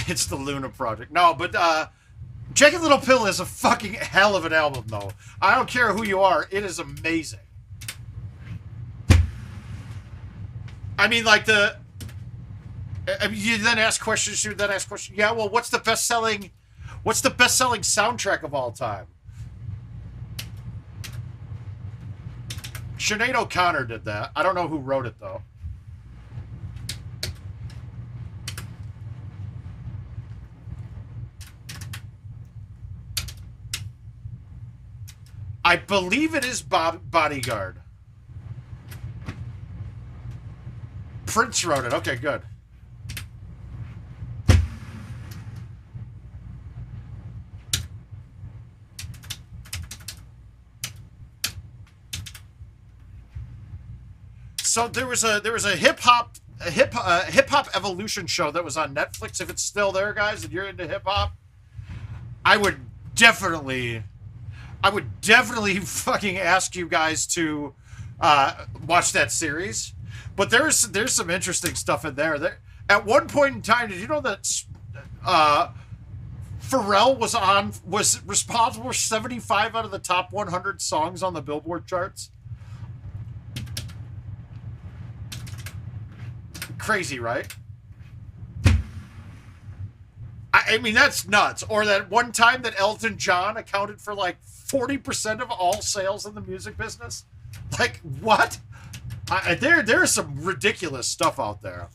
it's the Luna Project. No, but... Jagged Little Pill is a fucking hell of an album, though. I don't care who you are. It is amazing. I mean, like you then ask questions. You then ask questions. Yeah, well, what's the best-selling soundtrack of all time? Sinead O'Connor did that. I don't know who wrote it, though. I believe it is Bodyguard. Prince wrote it. Okay, good. So there was a hip hop evolution show that was on Netflix. If it's still there, guys, and you're into hip hop, I would definitely fucking ask you guys to watch that series. But there's some interesting stuff in there. At one point in time, did you know that Pharrell was responsible for 75 out of the top 100 songs on the Billboard charts? Crazy, right? I mean, that's nuts. Or that one time that Elton John accounted for like 40% of all sales in the music business. Like, what? There's some ridiculous stuff out there.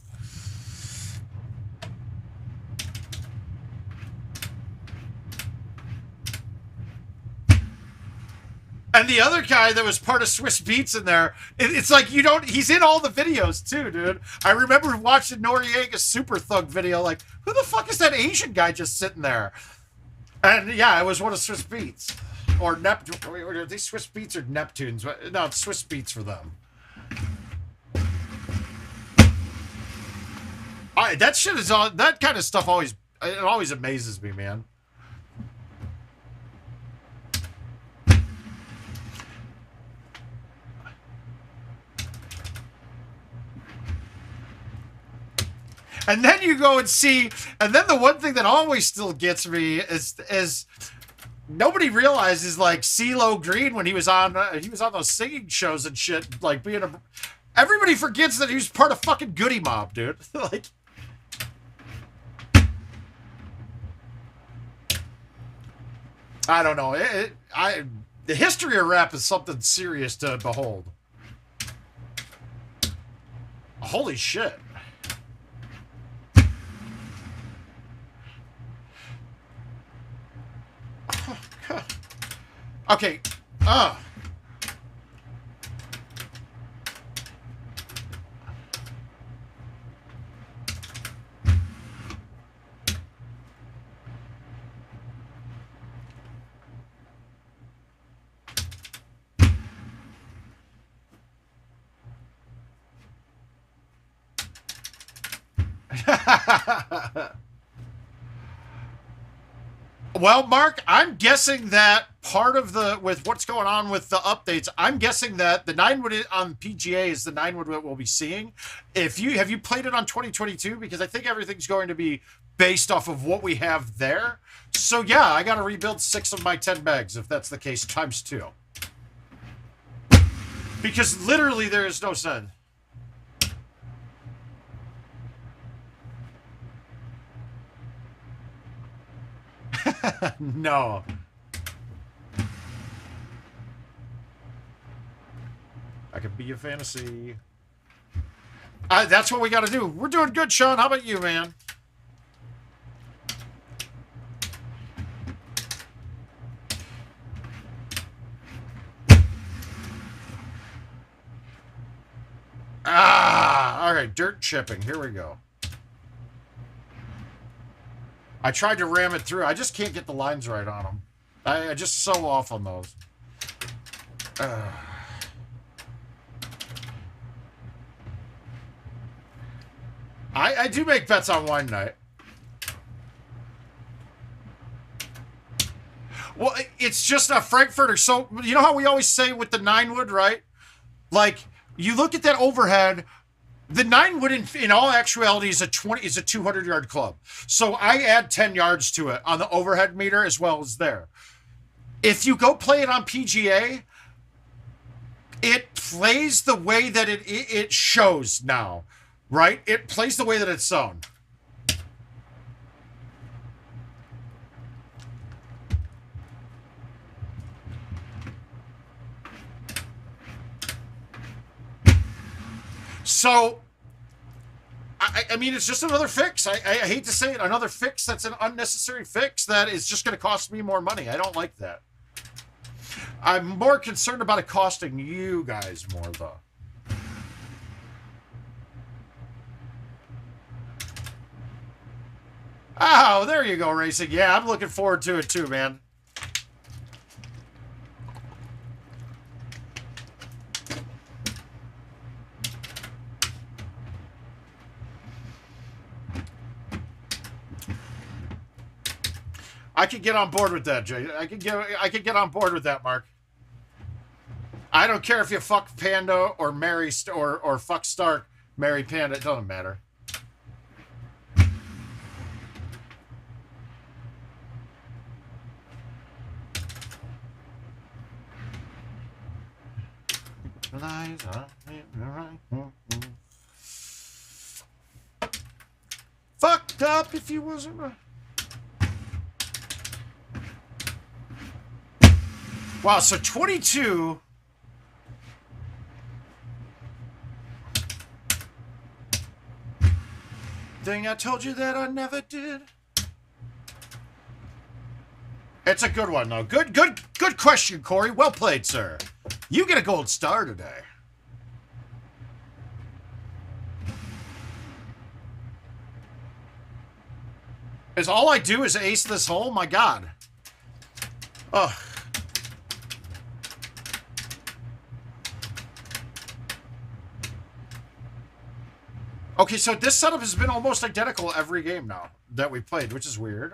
And the other guy that was part of Swiss Beats in there, it's like he's in all the videos too, dude. I remember watching Noriega's Super Thug video, like, who the fuck is that Asian guy just sitting there? And yeah, it was one of Swiss Beats. Or Neptune. Are these Swiss Beats or Neptunes? No, it's Swiss Beats for them. That shit is all. That kind of stuff always amazes me, man. And then you go and see, and then the one thing that always still gets me is nobody realizes, like, CeeLo Green when he was on those singing shows and shit, like everybody forgets that he was part of fucking Goody Mob, dude. Like, I don't know. The history of rap is something serious to behold. Holy shit. Okay. Well, Mark, I'm guessing that part of with what's going on with the updates, I'm guessing that the 9-wood on PGA is the 9-wood that we'll be seeing. Have you played it on 2022? Because I think everything's going to be based off of what we have there. So yeah, I got to rebuild 6 of my 10 bags if that's the case, times 2. Because literally there is no sense. No. I could be a fantasy. That's what we got to do. We're doing good, Sean. How about you, man? All right. Dirt chipping. Here we go. I tried to ram it through. I just can't get the lines right on them. I just so off on those. I do make bets on wine night. Well, it's just a Frankfurter. So, you know how we always say with the 9-wood, right? Like, you look at that overhead. The 9-wood, in all actuality, is a 200-yard club. So I add 10 yards to it on the overhead meter as well as there. If you go play it on PGA, it plays the way that it shows now, right? It plays the way that it's shown. So, I mean, it's just another fix. I hate to say it. Another fix that's an unnecessary fix that is just going to cost me more money. I don't like that. I'm more concerned about it costing you guys more, though. Oh, there you go, racing. Yeah, I'm looking forward to it too, man. I could get on board with that, Jay. I could get on board with that, Mark. I don't care if you fuck Panda or marry or fuck Stark, marry Panda. It doesn't matter. Fucked up if you wasn't. Wow, so 22. Thing I told you that I never did. It's a good one, though. Good question, Corey. Well played, sir. You get a gold star today. Is all I do is ace this hole? My God. Ugh. Okay, so this setup has been almost identical every game now that we played, which is weird.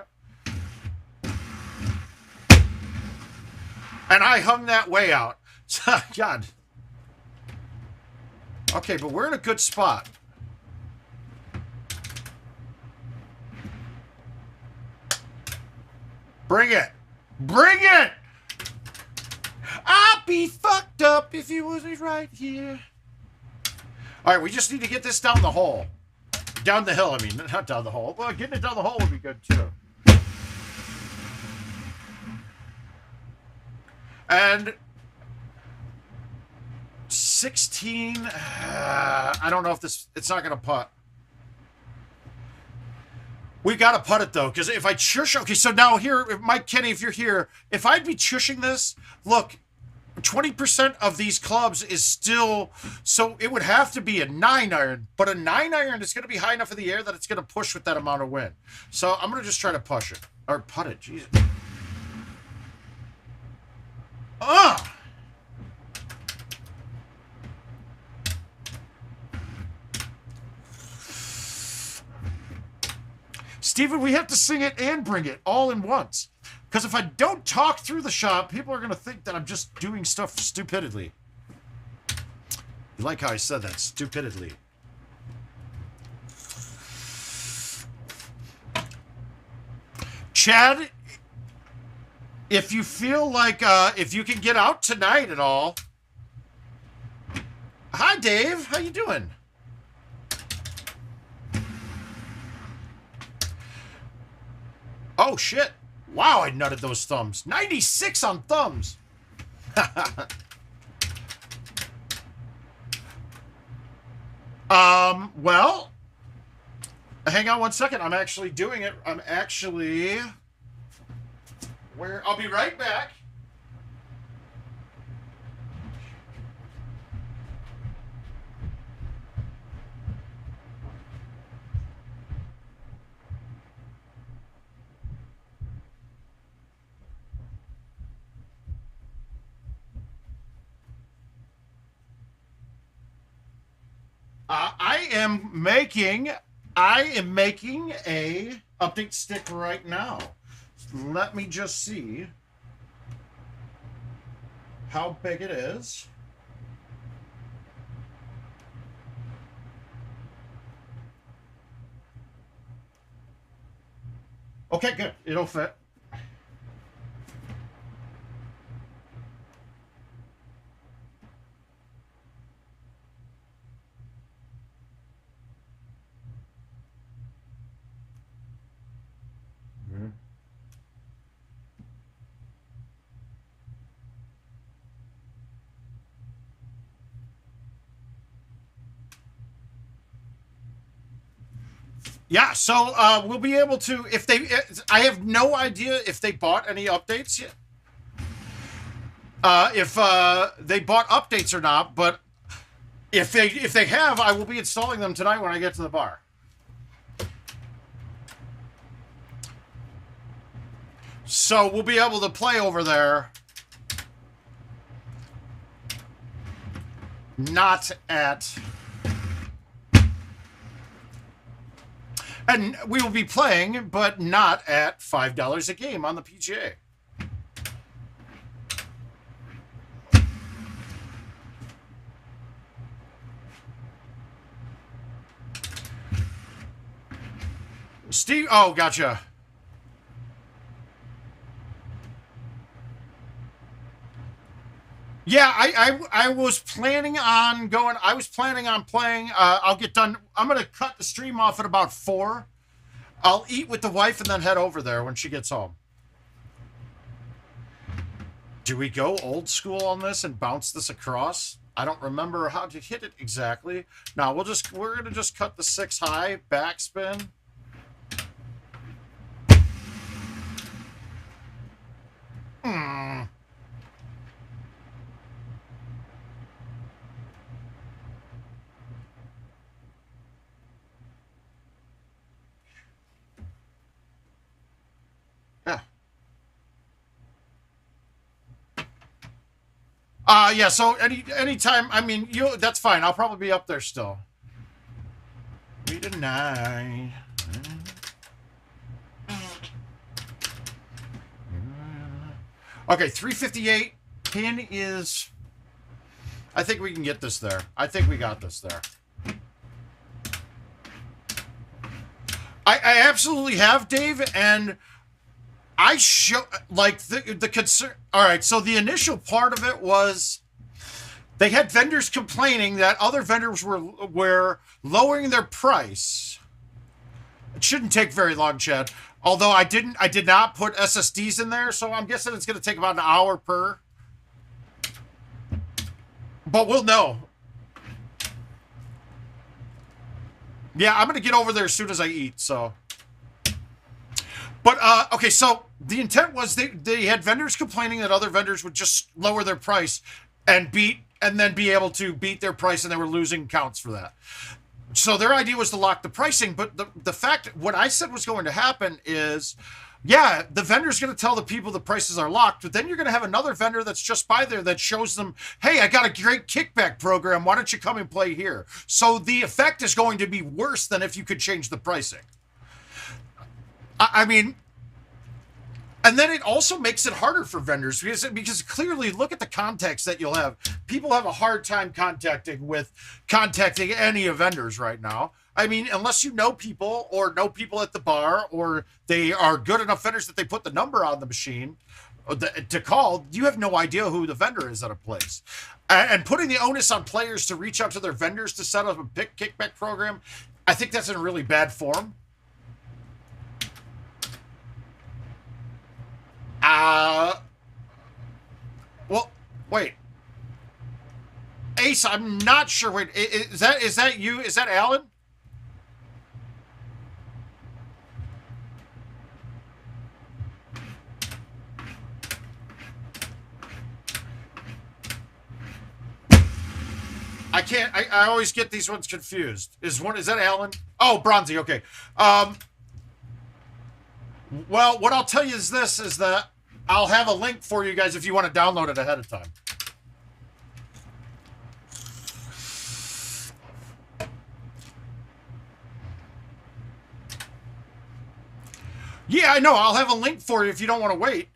And I hung that way out. God. Okay, but we're in a good spot. Bring it. Bring it! I'd be fucked up if you wasn't right here. All right, we just need to get this down the hole. Down the hill, I mean. Not down the hole. Well, getting it down the hole would be good, too. And 16. I don't know if this. It's not going to putt. We got to putt it, though, because if I chush. Okay, so now here, Mike Kenny, if you're here, if I'd be chushing this, look, 20% of these clubs is still. So it would have to be a 9-iron, but a 9-iron is going to be high enough in the air that it's going to push with that amount of wind. So I'm going to just try to push it. Or putt it. Jesus. Steven, we have to sing it and bring it all in once. Because if I don't talk through the shot, people are going to think that I'm just doing stuff stupidly. You like how I said that? Stupidly. Chad, if you feel like, if you can get out tonight at all. Hi, Dave. How you doing? Oh, shit. Wow, I nutted those thumbs. 96 on thumbs. Well, hang on one second. I'm actually doing it. I'm actually... I'll be right back. I am making a update stick right now. Let me just see how big it is. Okay, good. It'll fit. Yeah, so we'll be able to, if they, I have no idea if they bought any updates yet. If they bought updates or not, but if they have, I will be installing them tonight when I get to the bar. So we'll be able to play over there. Not at... And we will be playing, but not at $5 a game on the PGA. Steve, oh, gotcha. Yeah, I was planning on going. I was planning on playing. I'll get done. I'm going to cut the stream off at about 4. I'll eat with the wife and then head over there when she gets home. Do we go old school on this and bounce this across? I don't remember how to hit it exactly. No, we're going to just cut the 6 high, backspin. Yeah, so anytime, I mean, that's fine. I'll probably be up there still. We deny. Okay, 358. Pin is... I think we can get this there. I think we got this there. I absolutely have, Dave, and I show... Like, the concern... All right, so the initial part of it was... They had vendors complaining that other vendors were lowering their price. It shouldn't take very long, Chad. Although I did not put SSDs in there, so I'm guessing it's going to take about an hour per. But we'll know. Yeah, I'm going to get over there as soon as I eat, so. But, okay, so the intent was they had vendors complaining that other vendors would just lower their price and then be able to beat their price, and they were losing counts for that. So their idea was to lock the pricing, but the fact, what I said was going to happen is, yeah, the vendor's going to tell the people the prices are locked, but then you're going to have another vendor that's just by there that shows them, hey, I got a great kickback program. Why don't you come and play here? So the effect is going to be worse than if you could change the pricing. I mean... And then it also makes it harder for vendors because clearly, look at the context that you'll have. People have a hard time contacting any of vendors right now. I mean, unless you know people or know people at the bar, or they are good enough vendors that they put the number on the machine to call, you have no idea who the vendor is at a place. And putting the onus on players to reach out to their vendors to set up a big kickback program, I think that's in really bad form. Well, wait. Ace, I'm not sure. Wait, is that you? Is that Alan? I can't. I always get these ones confused. Is that Alan? Oh, Bronzy. Okay. Well, what I'll tell you is this: is that I'll have a link for you guys if you want to download it ahead of time. Yeah, I know. I'll have a link for you if you don't want to wait.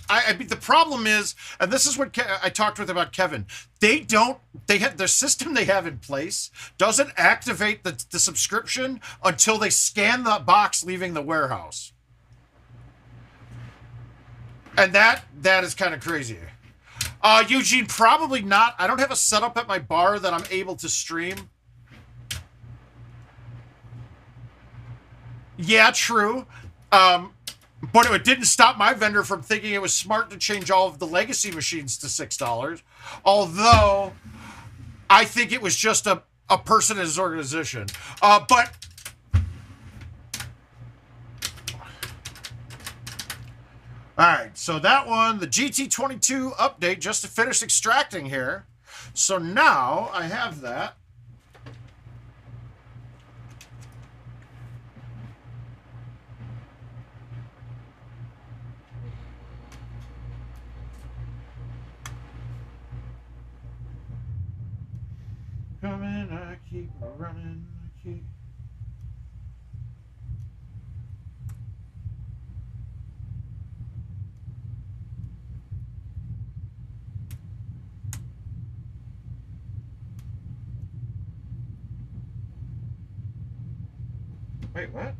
I mean, the problem is, and this is what I talked with about Kevin. They have their system they have in place doesn't activate the subscription until they scan the box leaving the warehouse. And that is kind of crazy. Eugene, probably not. I don't have a setup at my bar that I'm able to stream. Yeah, true. But it didn't stop my vendor from thinking it was smart to change all of the legacy machines to $6. Although, I think it was just a person in his organization. But... Alright, so that one, the GT22 update, just to finish extracting here. So now, I have that. Coming, I keep running, I keep... Wait, what?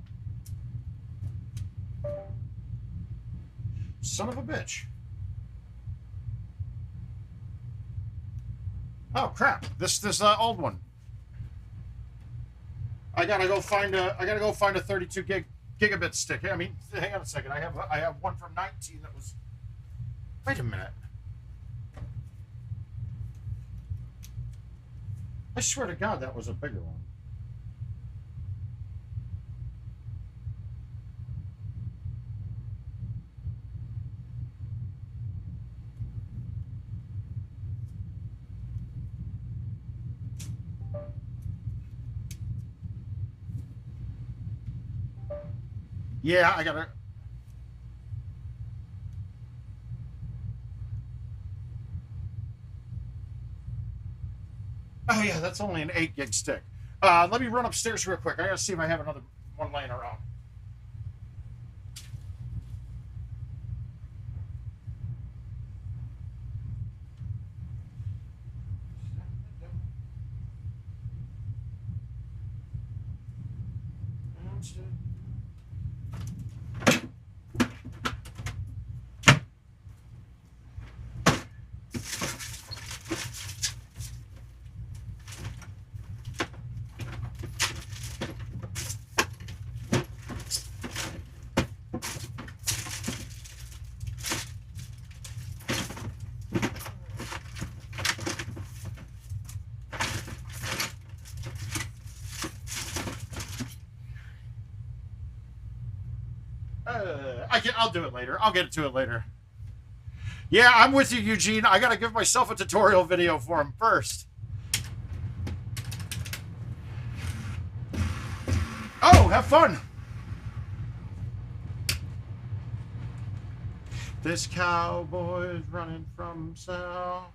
Son of a bitch. Oh crap! This old one. I gotta go find a 32 gigabit stick. I mean, hang on a second. I have one from 19 that was. Wait a minute. I swear to God, that was a bigger one. Yeah, I gotta... Oh yeah, that's only an 8 gig stick. Let me run upstairs real quick. I gotta see if I have another one laying around. I'll do it later. I'll get to it later. Yeah, I'm with you, Eugene. I gotta give myself a tutorial video for him first. Oh, have fun. This cowboy is running from himself.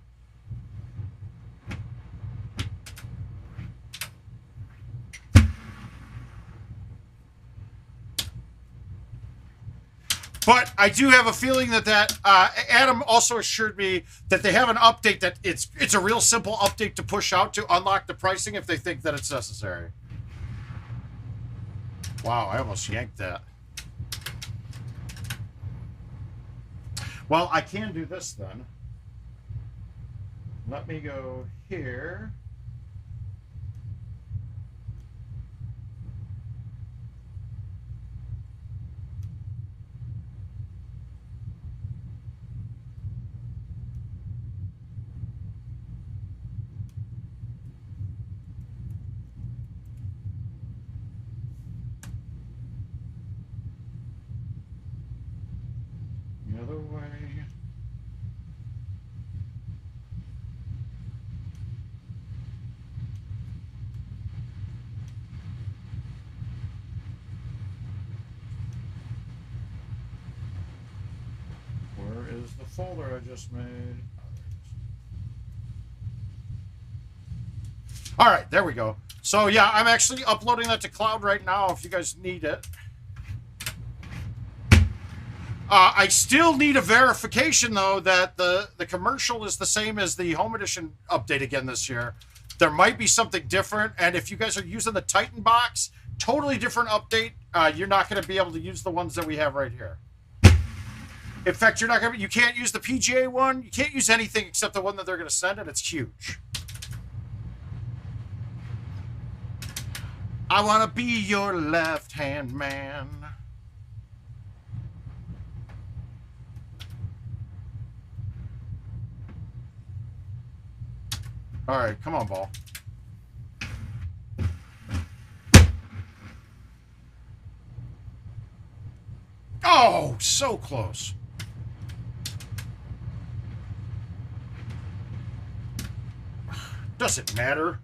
But I do have a feeling that Adam also assured me that they have an update that it's a real simple update to push out to unlock the pricing if they think that it's necessary. Wow, I almost yanked that. Well, I can do this then. Let me go here. The other way. Where is the folder I just made? All right, there we go. So yeah, I'm actually uploading that to cloud right now if you guys need it. I still need a verification, though, that the commercial is the same as the Home Edition update again this year. There might be something different, and if you guys are using the Titan box, totally different update. You're not going to be able to use the ones that we have right here. In fact, you can't use the PGA one. You can't use anything except the one that they're going to send, and it's huge. I want to be your left-hand man. All right, come on, ball. Oh, so close. Doesn't matter.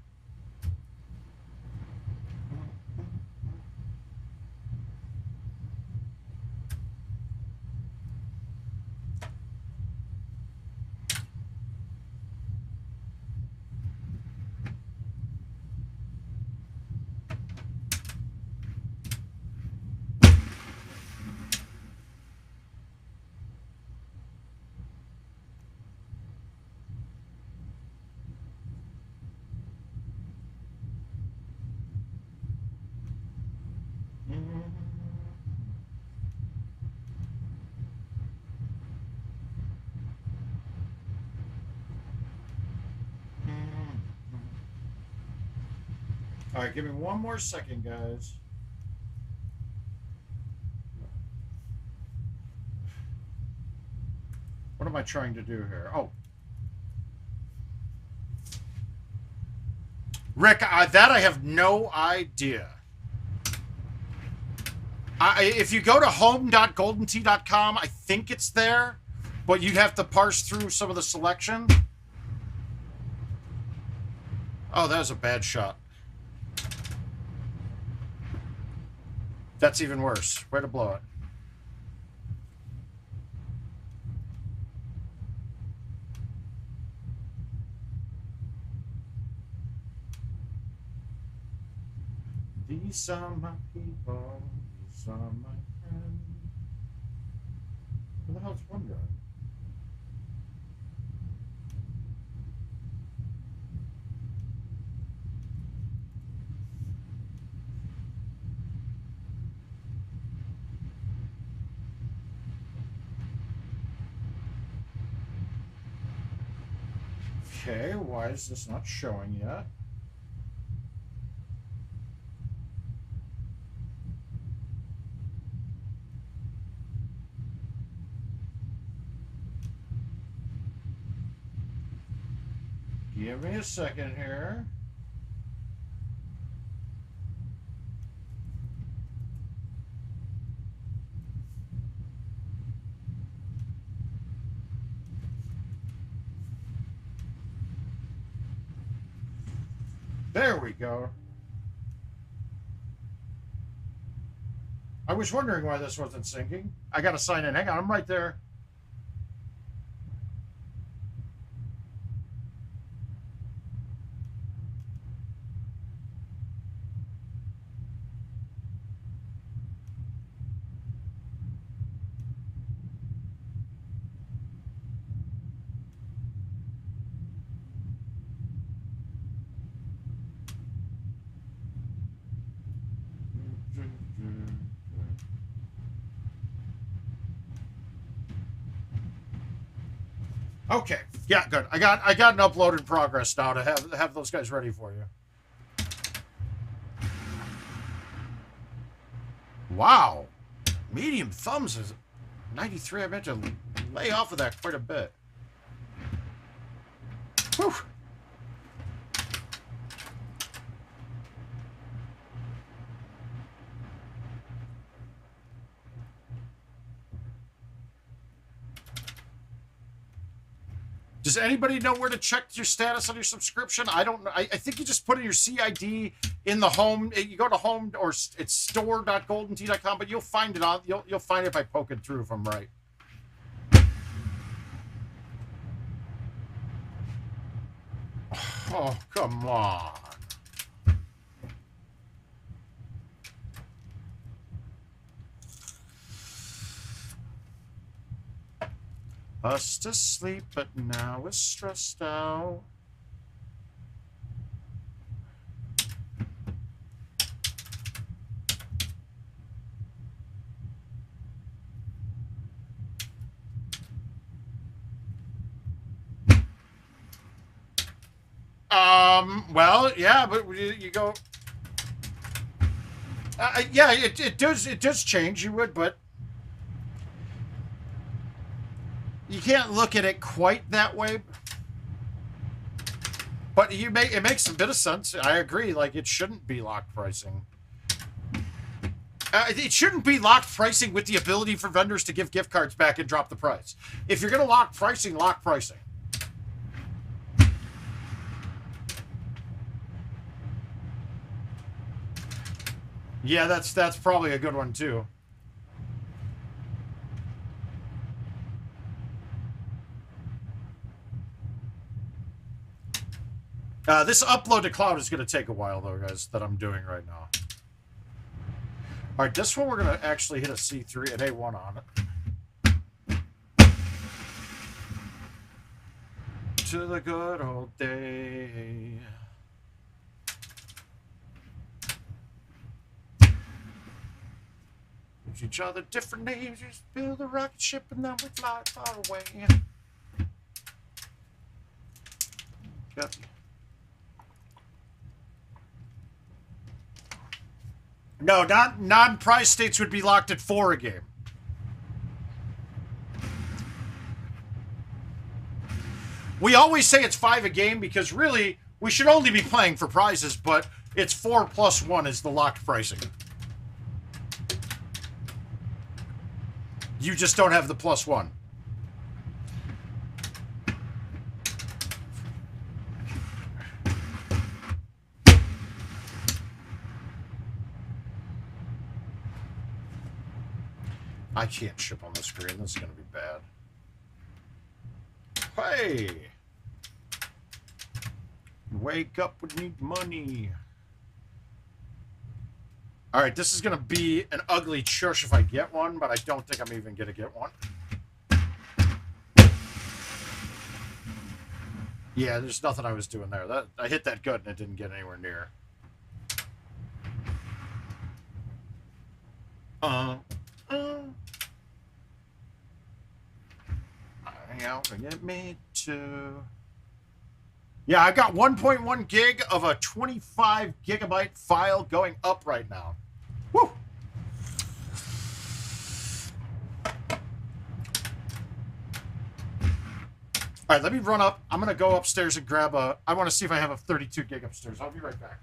All right, give me one more second, guys. What am I trying to do here? Oh. Rick, that I have no idea. If you go to home.goldentee.com, I think it's there, but you'd have to parse through some of the selection. Oh, that was a bad shot. That's even worse. Way to blow it. These are my people, these are my friends. Where the hell's one guy? Okay, why is this not showing yet? Give me a second here. There we go. I was wondering why this wasn't syncing. I gotta sign in. Hang on, I'm right there. Okay. Yeah, good. I got an upload in progress now to have those guys ready for you. Wow. Medium thumbs is 93. I meant to lay off of that quite a bit. Whew. Does anybody know where to check your status on your subscription? I don't know. I think you just put in your CID in the home. You go to home, or it's store.goldentee.com, but you'll find it on. You'll find it by poking through if I'm right. Oh, come on. Us to sleep, but now we're stressed out. Well, yeah, but you go. Yeah, it does change. You would, but. You can't look at it quite that way, but it makes a bit of sense. I agree. Like, it shouldn't be locked pricing. It shouldn't be locked pricing with the ability for vendors to give gift cards back and drop the price. If you're going to lock pricing, lock pricing. Yeah, that's probably a good one too. This upload to cloud is going to take a while, though, guys, that I'm doing right now. All right, this one we're going to actually hit a C3 and A1 on it. To the good old day. Give each other different names, just build a rocket ship and then we fly far away. Got you. No, not non-prize states would be locked at 4 a game. We always say it's 5 a game because really we should only be playing for prizes, but it's 4 plus 1 is the locked pricing. You just don't have the plus 1. I can't ship on the screen. This is going to be bad. Hey! Wake up, we need money. All right, this is going to be an ugly chush if I get one, but I don't think I'm even going to get one. Yeah, there's nothing I was doing there. I hit that good and it didn't get anywhere near. Get me to... Yeah, I got 1.1 gig of a 25 gigabyte file going up right now. Woo! All right, let me run up. I'm going to go upstairs and grab a... I want to see if I have a 32 gig upstairs. I'll be right back.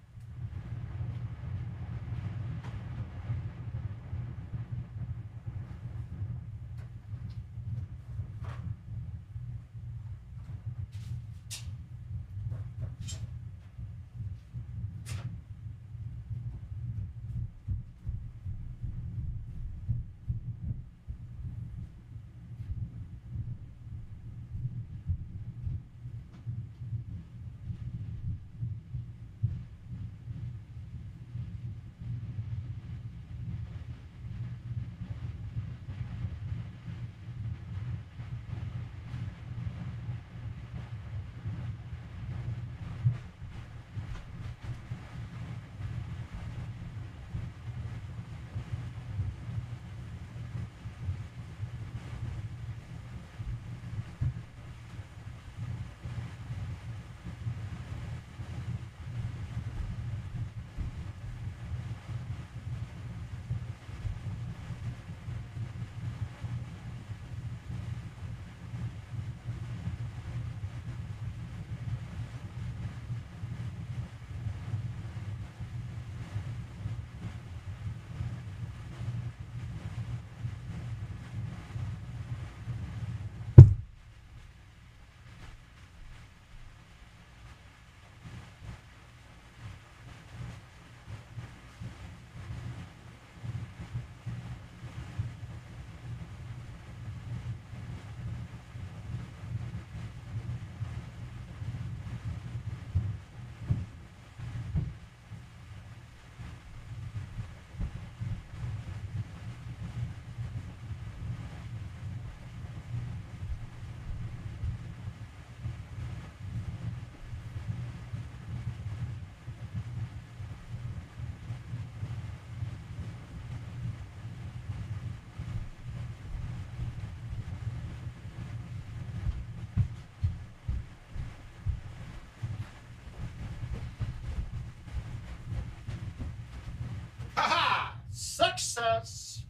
Success!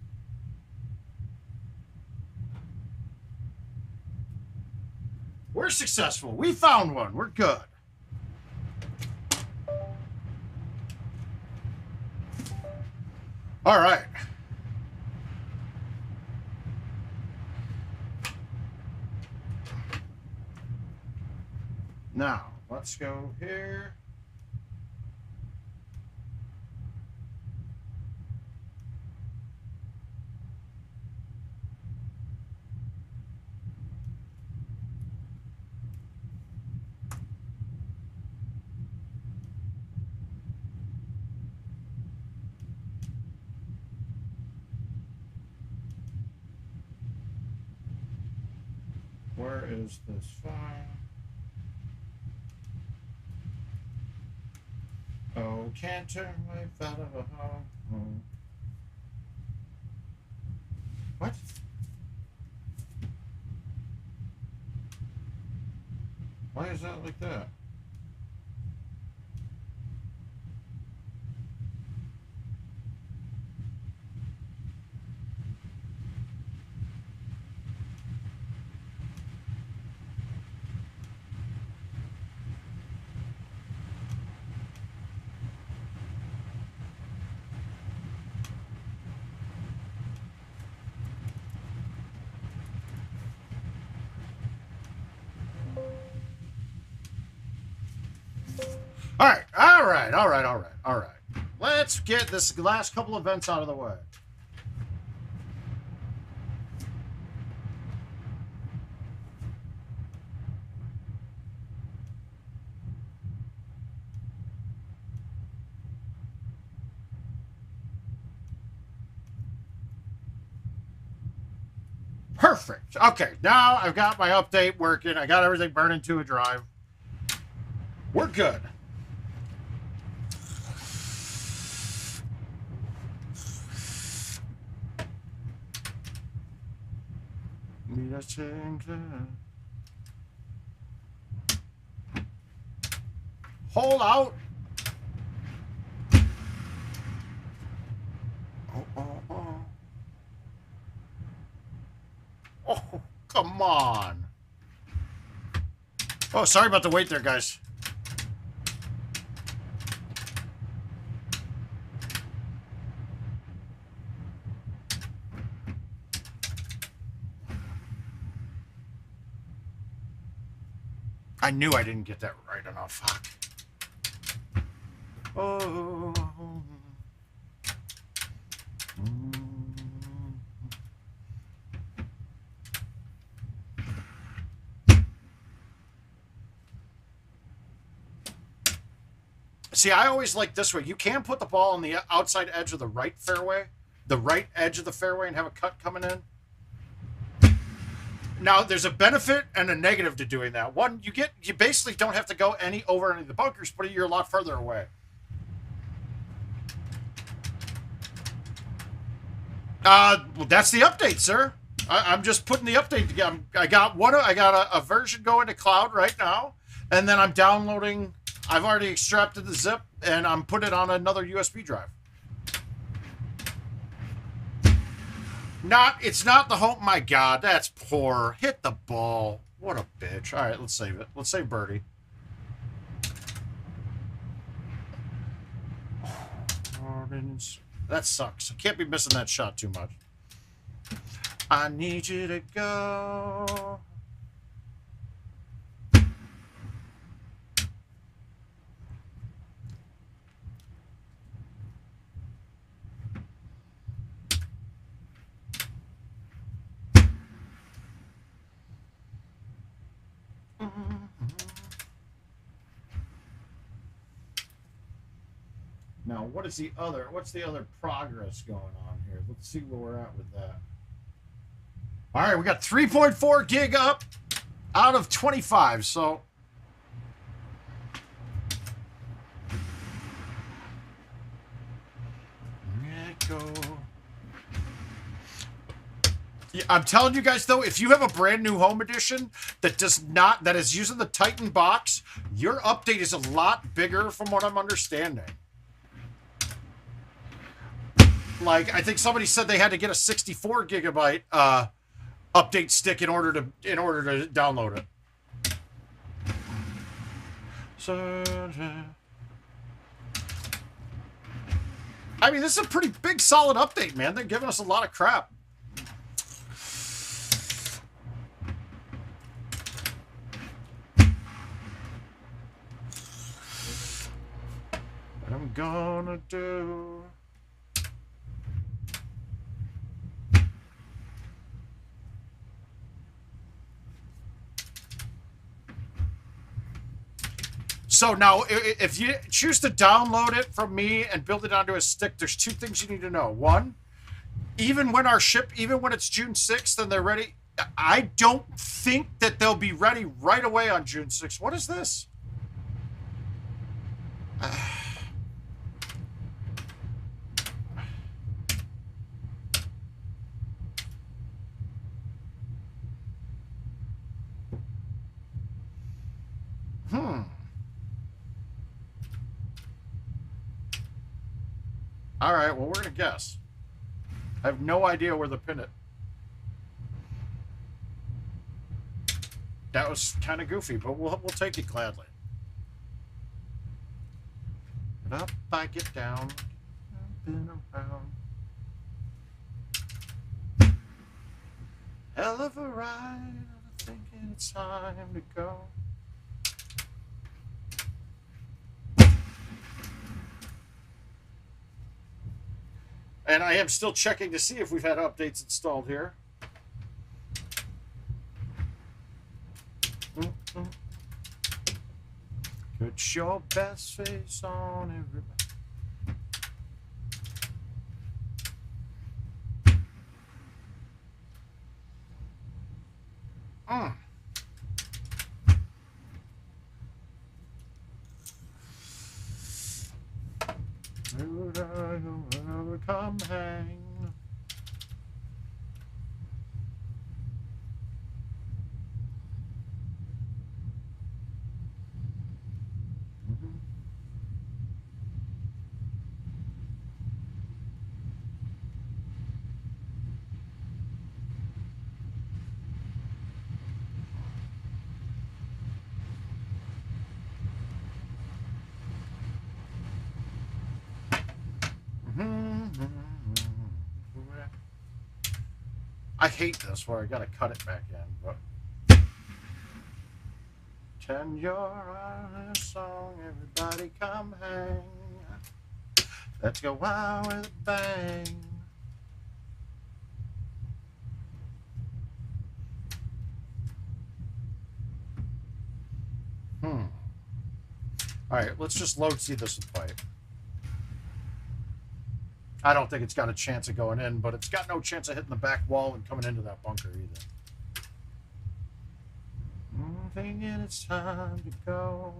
We're successful. We found one. We're good. All right. Now, let's go here. Where is this file? Oh, can't turn life out of a home. What? Why is that like that? All right. Let's get this last couple events out of the way. Perfect. Okay, now I've got my update working. I got everything burning to a drive. We're good. Hold out. Oh, come on. Oh, sorry about the wait there, guys. I knew I didn't get that right enough. Fuck. Oh. See, I always like this way. You can put the ball on the outside edge of the right fairway, the right edge of the fairway, and have a cut coming in. Now, there's a benefit and a negative to doing that. One, you basically don't have to go over any of the bunkers, but you're a lot further away. Well, that's the update, sir. I'm just putting the update together. I got a version going to cloud right now, and then I'm downloading. I've already extracted the zip, and I'm putting it on another USB drive. It's not the home. My God, that's poor. Hit the ball. What a bitch. All right, let's save it. Let's save birdie. That sucks. I can't be missing that shot too much. I need you to go. Now, what's the other progress going on here? Let's see where we're at with that. All right, we got 3.4 gig up out of 25, so let go. Yeah, I'm telling you guys though, if you have a brand new home edition that is using the Titan box, your update is a lot bigger from what I'm understanding. Like, I think somebody said they had to get a 64 gigabyte update stick in order to download it. I mean, this is a pretty big, solid update, man. They're giving us a lot of crap. What I'm gonna do. So now, if you choose to download it from me and build it onto a stick, there's two things you need to know. One, even when it's June 6th and they're ready, I don't think that they'll be ready right away on June 6th. What is this? All right, well, we're going to guess. I have no idea where to pin it. That was kind of goofy, but we'll take it gladly. Get up, I get down. I've been around. Hell of a ride. I'm thinking it's time to go. And I am still checking to see if we've had updates installed here. Put your best face on everybody. Come hang. I hate this where I gotta cut it back in, but tend your eyes song, everybody come hang. Let's go wild with a bang. Alright, let's just load see this with pipe. I don't think it's got a chance of going in, but it's got no chance of hitting the back wall and coming into that bunker either. I'm thinking it's time to go.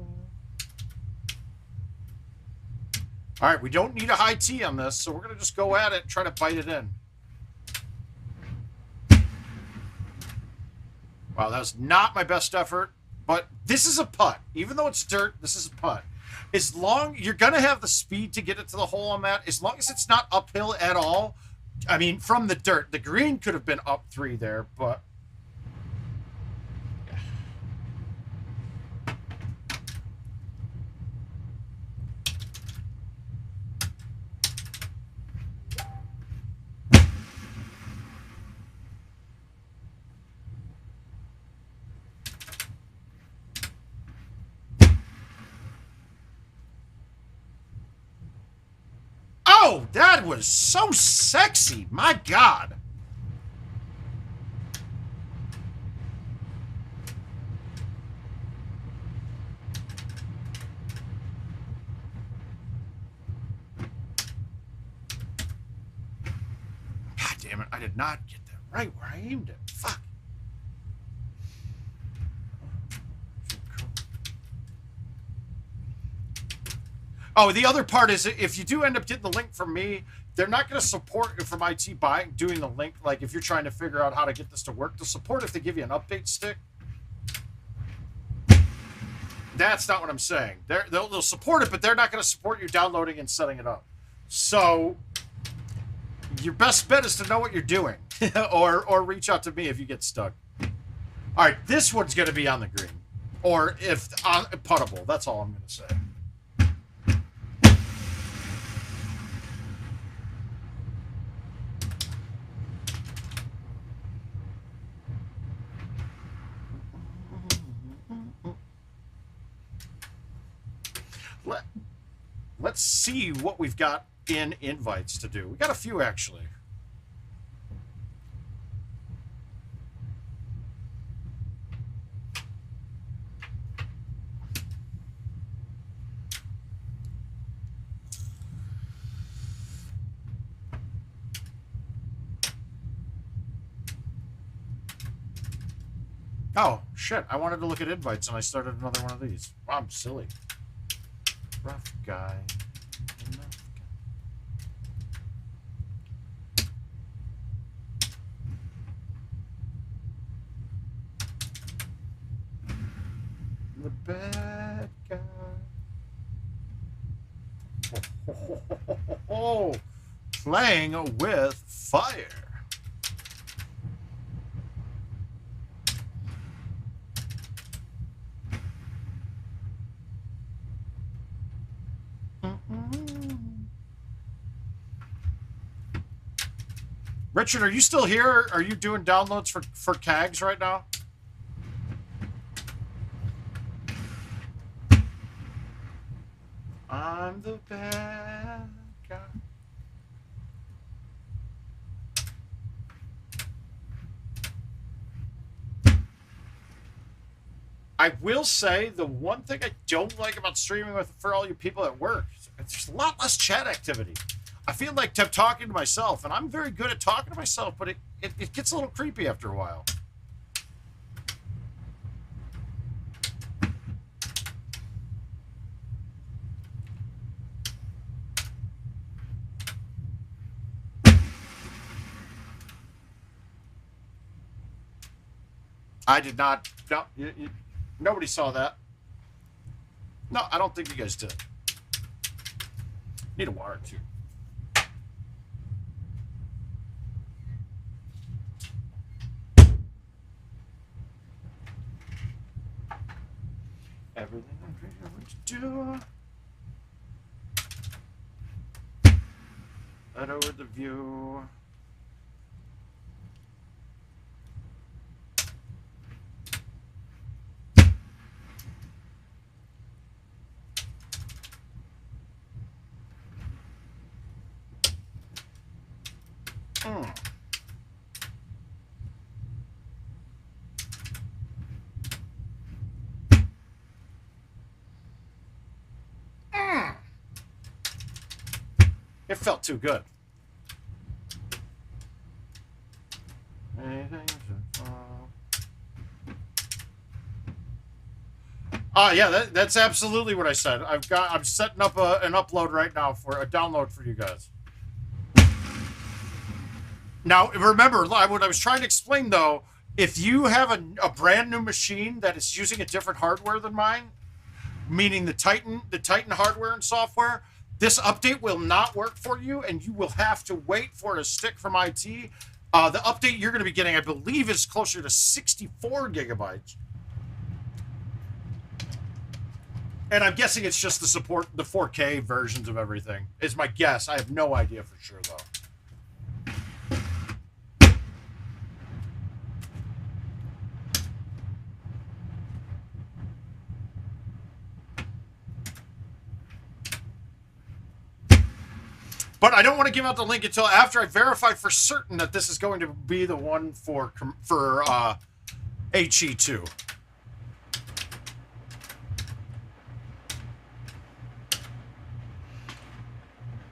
All right, we don't need a high T on this, so we're going to just go at it and try to bite it in. Wow, that was not my best effort, but this is a putt. Even though it's dirt, this is a putt. As long, you're going to have the speed to get it to the hole on that. As long as it's not uphill at all. I mean, from the dirt. The green could have been up 3 there, but... Oh, that was so sexy. My God. God damn it. I did not get that right where I aimed it. Fuck. Oh, the other part is if you do end up getting the link from me, they're not going to support from IT buying doing the link. Like if you're trying to figure out how to get this to work, to support if they give you an update stick. That's not what I'm saying. They'll support it, but they're not going to support you downloading and setting it up. So your best bet is to know what you're doing, or reach out to me if you get stuck. All right, this one's going to be on the green, or if puttable. That's all I'm going to say. Let's see what we've got in invites to do. We got a few, actually. Oh, shit. I wanted to look at invites, and I started another one of these. Wow, I'm silly. Rough guy. The bad guy. Oh, playing with fire. Richard, are you still here? Are you doing downloads for CAGs right now? I'm the bad guy. I will say the one thing I don't like about streaming for all you people at work, there's a lot less chat activity. I feel like I'm talking to myself, and I'm very good at talking to myself, but it gets a little creepy after a while. I did not. No, nobody saw that. No, I don't think you guys did. Need a water too. Everything I'm trying to do. Right over the view. It felt too good. Yeah, that's absolutely what I said. I'm setting up an upload right now for a download for you guys. Now, remember, what I was trying to explain though, if you have a brand new machine that is using a different hardware than mine, meaning the Titan hardware and software, this update will not work for you, and you will have to wait for a stick from IT. The update you're going to be getting, I believe, is closer to 64 gigabytes. And I'm guessing it's just the 4K versions of everything, is my guess. I have no idea for sure, though. But I don't want to give out the link until after I verify for certain that this is going to be the one for HE2.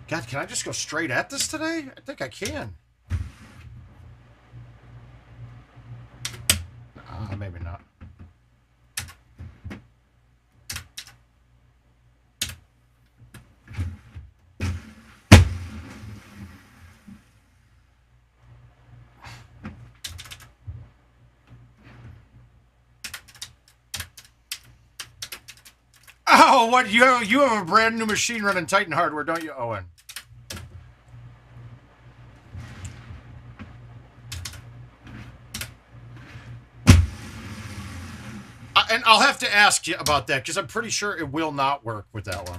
God, can I just go straight at this today? I think I can. Maybe not. Oh, what? You have a brand new machine running Titan hardware, don't you, Owen? And I'll have to ask you about that, because I'm pretty sure it will not work with that one.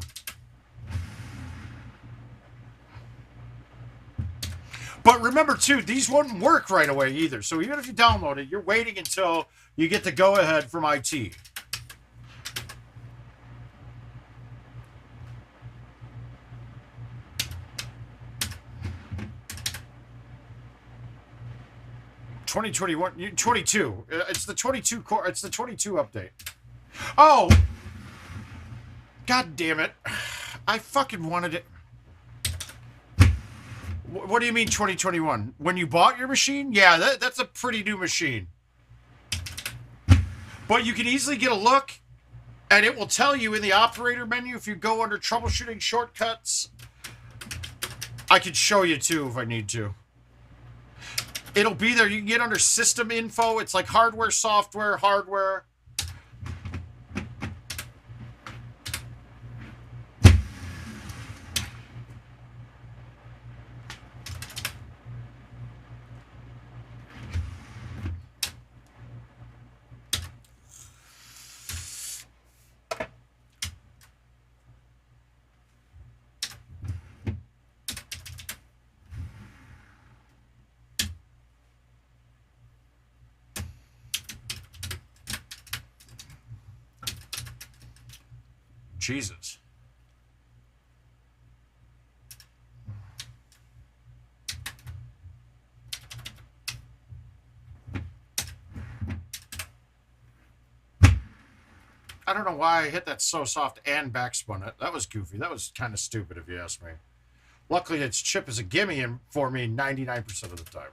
But remember, too, these wouldn't work right away either. So even if you download it, you're waiting until you get the go-ahead from IT. $2021, 22. It's the 22 core. It's the 22 update. Oh, God damn it! I fucking wanted it. What do you mean 2021? When you bought your machine? Yeah, that's a pretty new machine. But you can easily get a look, and it will tell you in the operator menu if you go under troubleshooting shortcuts. I could show you too if I need to. It'll be there. You can get under system info. It's like hardware, software, hardware. Jesus. I don't know why I hit that so soft and backspun it. That was goofy. That was kind of stupid if you ask me. Luckily, its chip is a gimme for me 99% of the time.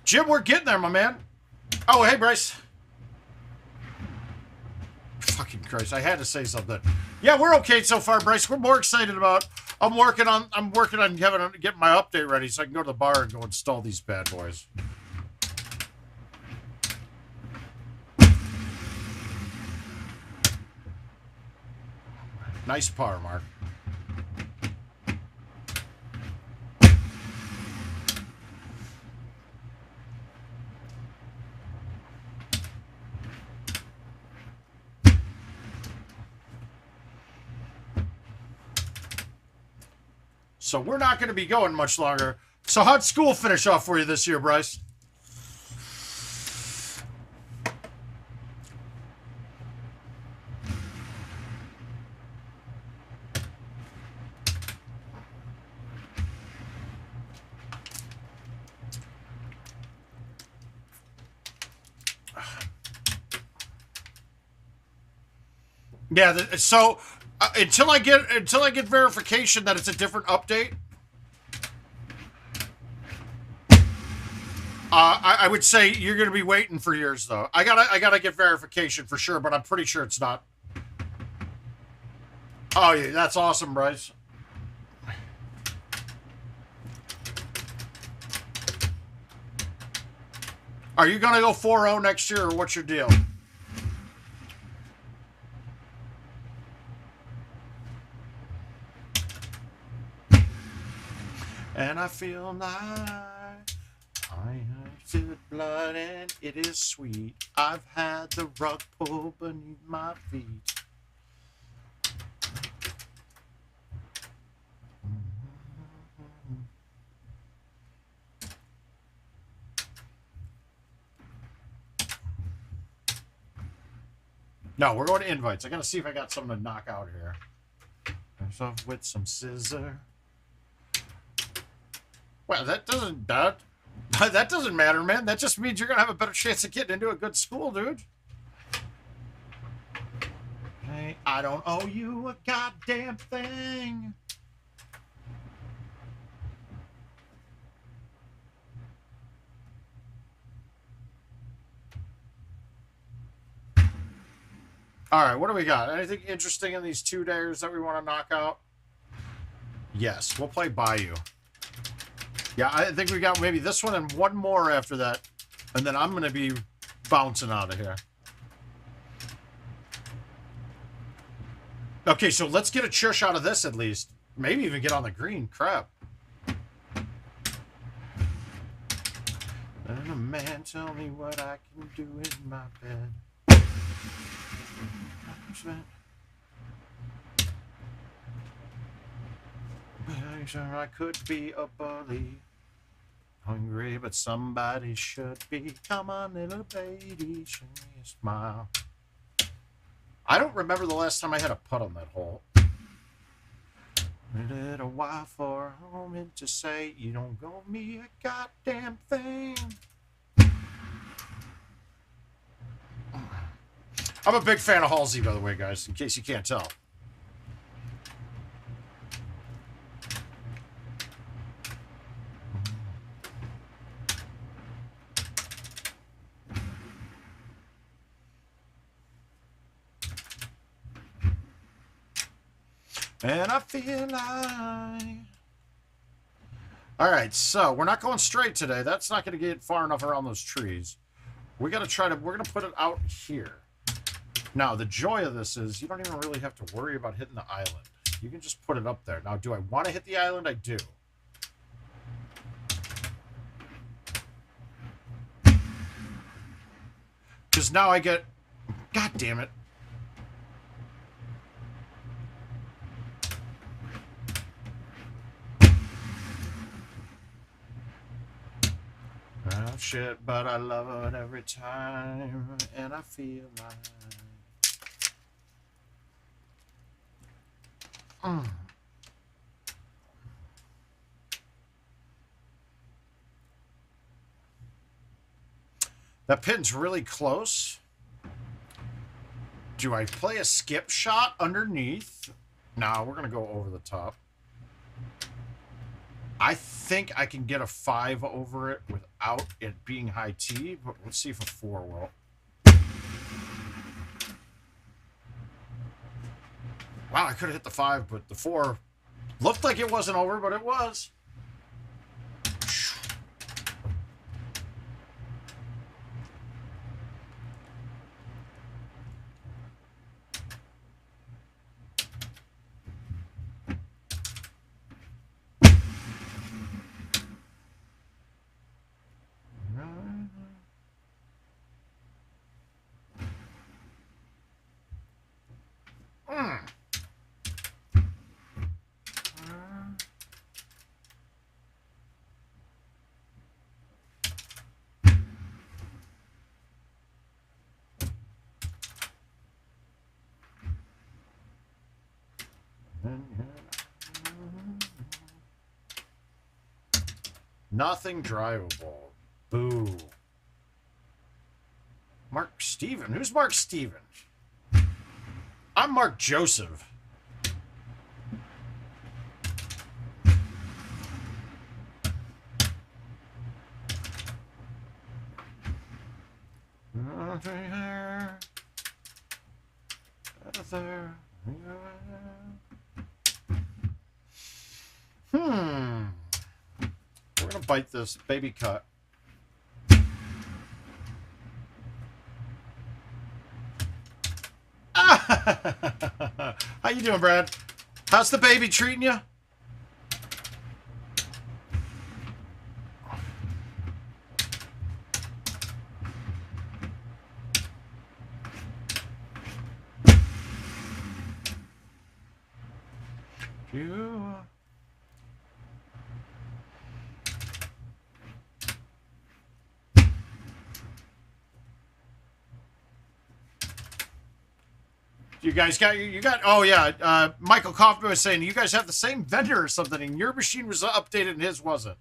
Jim, we're getting there, my man. Oh, hey, Bryce. Fucking Christ, I had to say something. Yeah, we're okay so far, Bryce. We're more excited about. I'm working on getting my update ready so I can go to the bar and go install these bad boys. Nice par, Mark. So we're not going to be going much longer. So how'd school finish off for you this year, Bryce? Yeah, so until I get verification that it's a different update, I would say you're going to be waiting for years, though. I gotta get verification for sure, but I'm pretty sure it's not. Oh yeah, that's awesome, Bryce. Are you gonna go 4-0 next year, or what's your deal? And I feel like I feel blood and it is sweet. I've had the rug pulled beneath my feet. No, we're going to invites. I gotta see if I got something to knock out here. Off with some scissor. Well, that doesn't matter, man. That just means you're gonna have a better chance of getting into a good school, dude. Hey, I don't owe you a goddamn thing. All right, what do we got? Anything interesting in these 2 days that we want to knock out? Yes, we'll play Bayou. Yeah, I think we got maybe this one and one more after that, and then I'm going to be bouncing out of here. Okay, so let's get a chush out of this at least. Maybe even get on the green. Crap. And a man tell me what I can do in my bed. I could be a bully, hungry, but somebody should be. Come on, little baby, show me a smile. I don't remember the last time I had a putt on that hole. Waited a while for a moment to say you don't owe me a goddamn thing. I'm a big fan of Halsey, by the way, guys, in case you can't tell. And I feel like... All right, so we're not going straight today. That's not going to get far enough around those trees. We're going to put it out here. Now, the joy of this is you don't even really have to worry about hitting the island. You can just put it up there. Now, do I want to hit the island? I do. Because now I get... God damn it. Oh, shit, but I love it every time. And I feel like... That pin's really close. Do I play a skip shot underneath? No, we're going to go over the top. I think I can get a 5 over it without it being high T, but let's see if a 4 will. Wow, I could have hit the 5, but the 4 looked like it wasn't over, but it was. Nothing drivable. Boo. Mark Steven? Who's Mark Steven? I'm Mark Joseph. We're gonna bite this baby cut. How you doing, Brad? How's the baby treating you? You guys got oh yeah, Michael Kaufman was saying you guys have the same vendor or something and your machine was updated and his wasn't.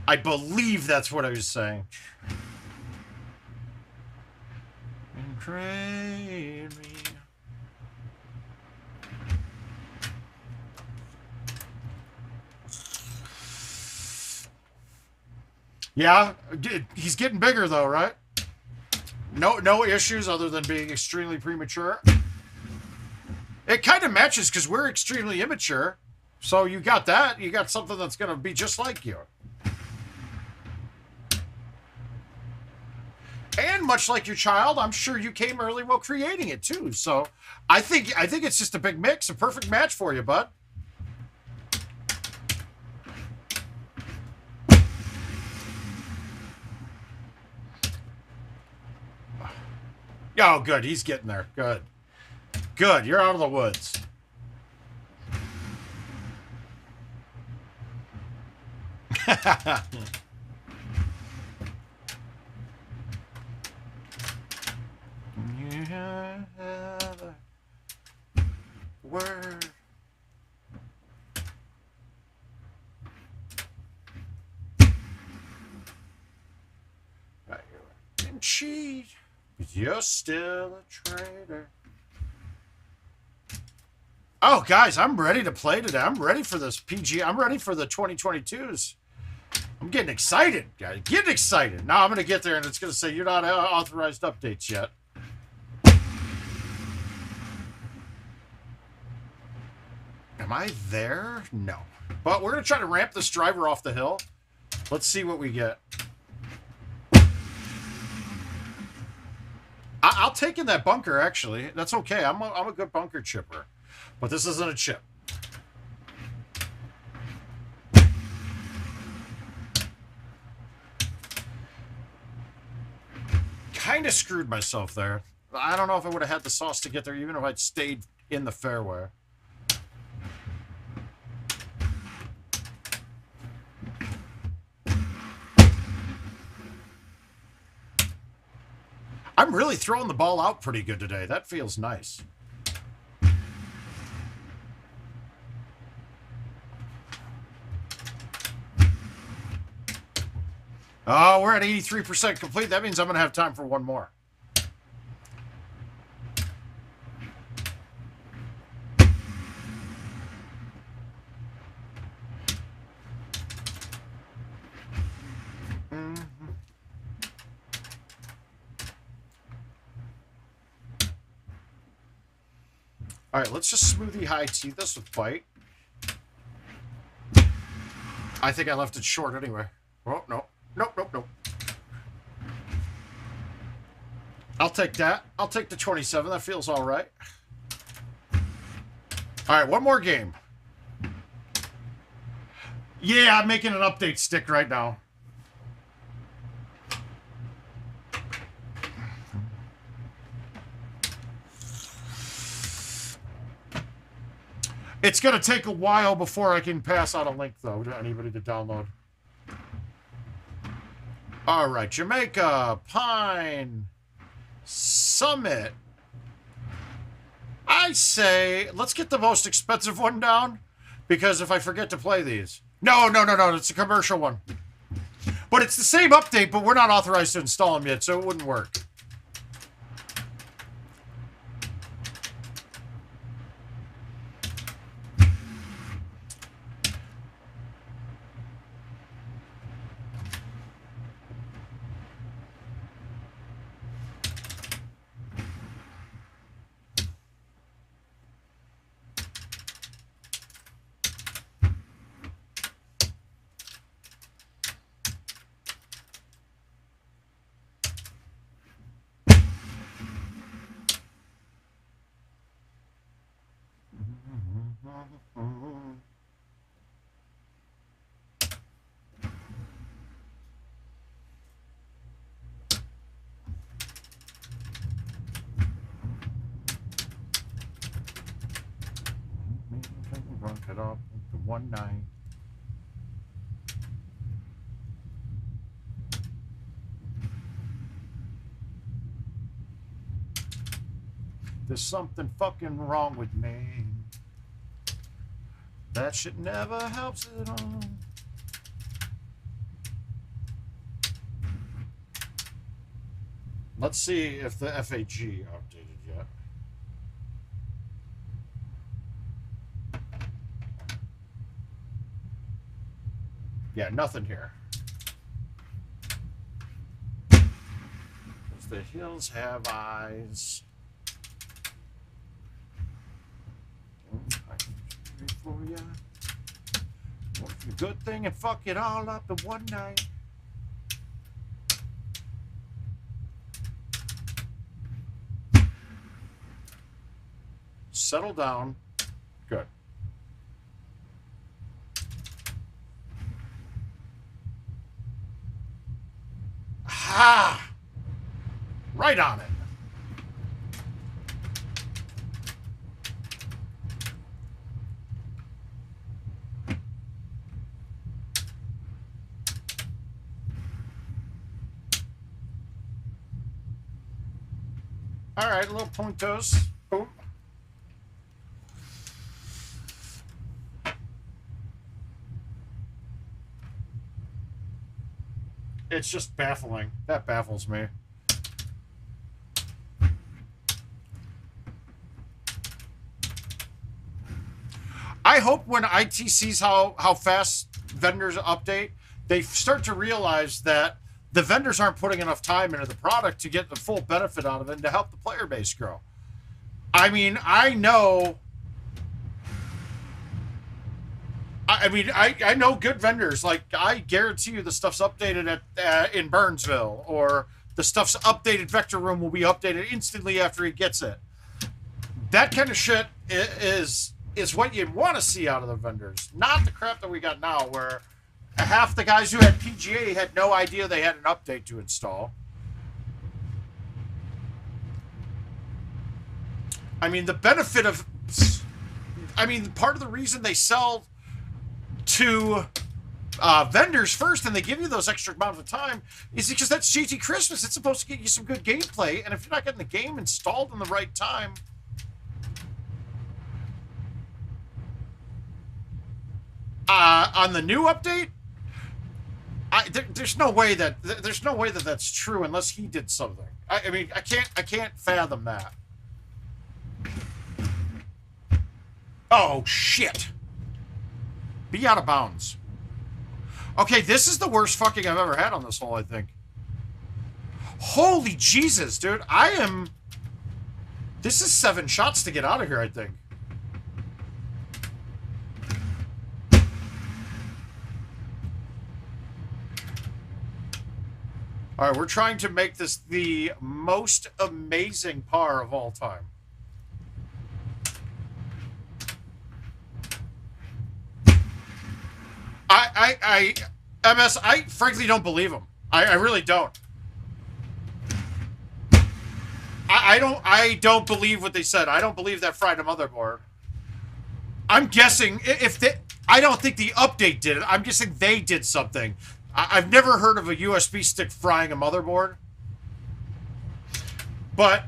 I believe that's what I was saying. And trade me. Yeah, he's getting bigger though, right? No issues other than being extremely premature. It kind of matches because we're extremely immature. So you got that. You got something that's going to be just like you. And much like your child, I'm sure you came early while creating it too. So I think it's just a big mix, a perfect match for you, bud. Oh, good. He's getting there. Good. Good. You're out of the woods. Word. And cheat. You're still a traitor. Oh, guys, I'm ready to play today. I'm ready for this PG. I'm ready for the 2022s. I'm getting excited, guys. Getting excited. Now I'm going to get there, and it's going to say you're not authorized updates yet. Am I there? No. But we're going to try to ramp this driver off the hill. Let's see what we get. I'll take in that bunker, actually. That's okay. I'm a good bunker chipper. But this isn't a chip. Kind of screwed myself there. I don't know if I would have had the sauce to get there, even if I'd stayed in the fairway. I'm really throwing the ball out pretty good today. That feels nice. Oh, we're at 83% complete. That means I'm going to have time for one more. All right, let's just smoothie high tea this with bite. I think I left it short anyway. Oh, no. Nope. I'll take that. I'll take the 27. That feels all right. All right, one more game. Yeah, I'm making an update stick right now. It's going to take a while before I can pass out a link, though, to anybody to download. All right, Jamaica, Pine, Summit. I say, let's get the most expensive one down, because if I forget to play these. No, it's a commercial one. But it's the same update, but we're not authorized to install them yet, so it wouldn't work. Run it up to one night. There's something fucking wrong with me. That shit never helps at all. Let's see if the FAG updated yet. Yeah, nothing here. Does the hills have eyes? I can read for ya. What's a good thing and fuck it all up in one night. Settle down. Good. Ha! Right on it. All right, little puntos. Boom. It's just baffling. That baffles me. I hope when IT sees how fast vendors update, they start to realize that the vendors aren't putting enough time into the product to get the full benefit out of it and to help the player base grow. I mean, I know... I know good vendors. Like, I guarantee you the stuff's updated at in Burnsville, or the stuff's updated Vector Room will be updated instantly after he gets it. That kind of shit is what you want to see out of the vendors, not the crap that we got now, where half the guys who had PGA had no idea they had an update to install. I mean, the benefit of... I mean, part of the reason they sell to vendors first and they give you those extra amount of time is because that's GT Christmas. It's supposed to get you some good gameplay, and if you're not getting the game installed in the right time... on the new update, there's no way that that's true unless he did something. I mean, I can't fathom that. Oh shit! Be out of bounds. Okay, this is the worst fucking I've ever had on this hole, I think. Holy Jesus, dude! This is 7 shots to get out of here, I think. All right, we're trying to make this the most amazing par of all time. MS, I frankly don't believe him. I really don't. I don't believe what they said. I don't believe that fried a motherboard. I'm guessing I don't think the update did it. I'm guessing they did something. I've never heard of a USB stick frying a motherboard. But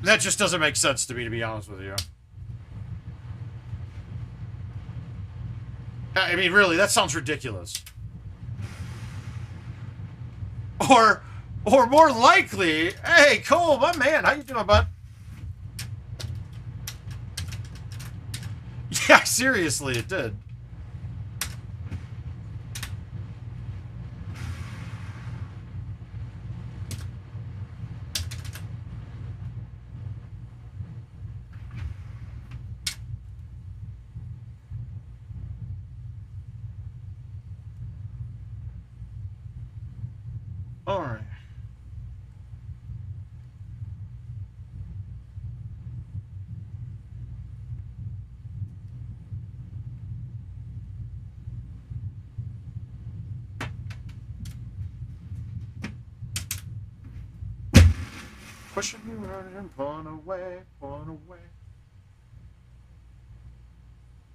That just doesn't make sense to me, to be honest with you. I mean, really, that sounds ridiculous. Or more likely, hey, Cole, my man, how you doing, bud? Yeah, seriously, it did. All right. Pushing you around and pulling away, pulling away.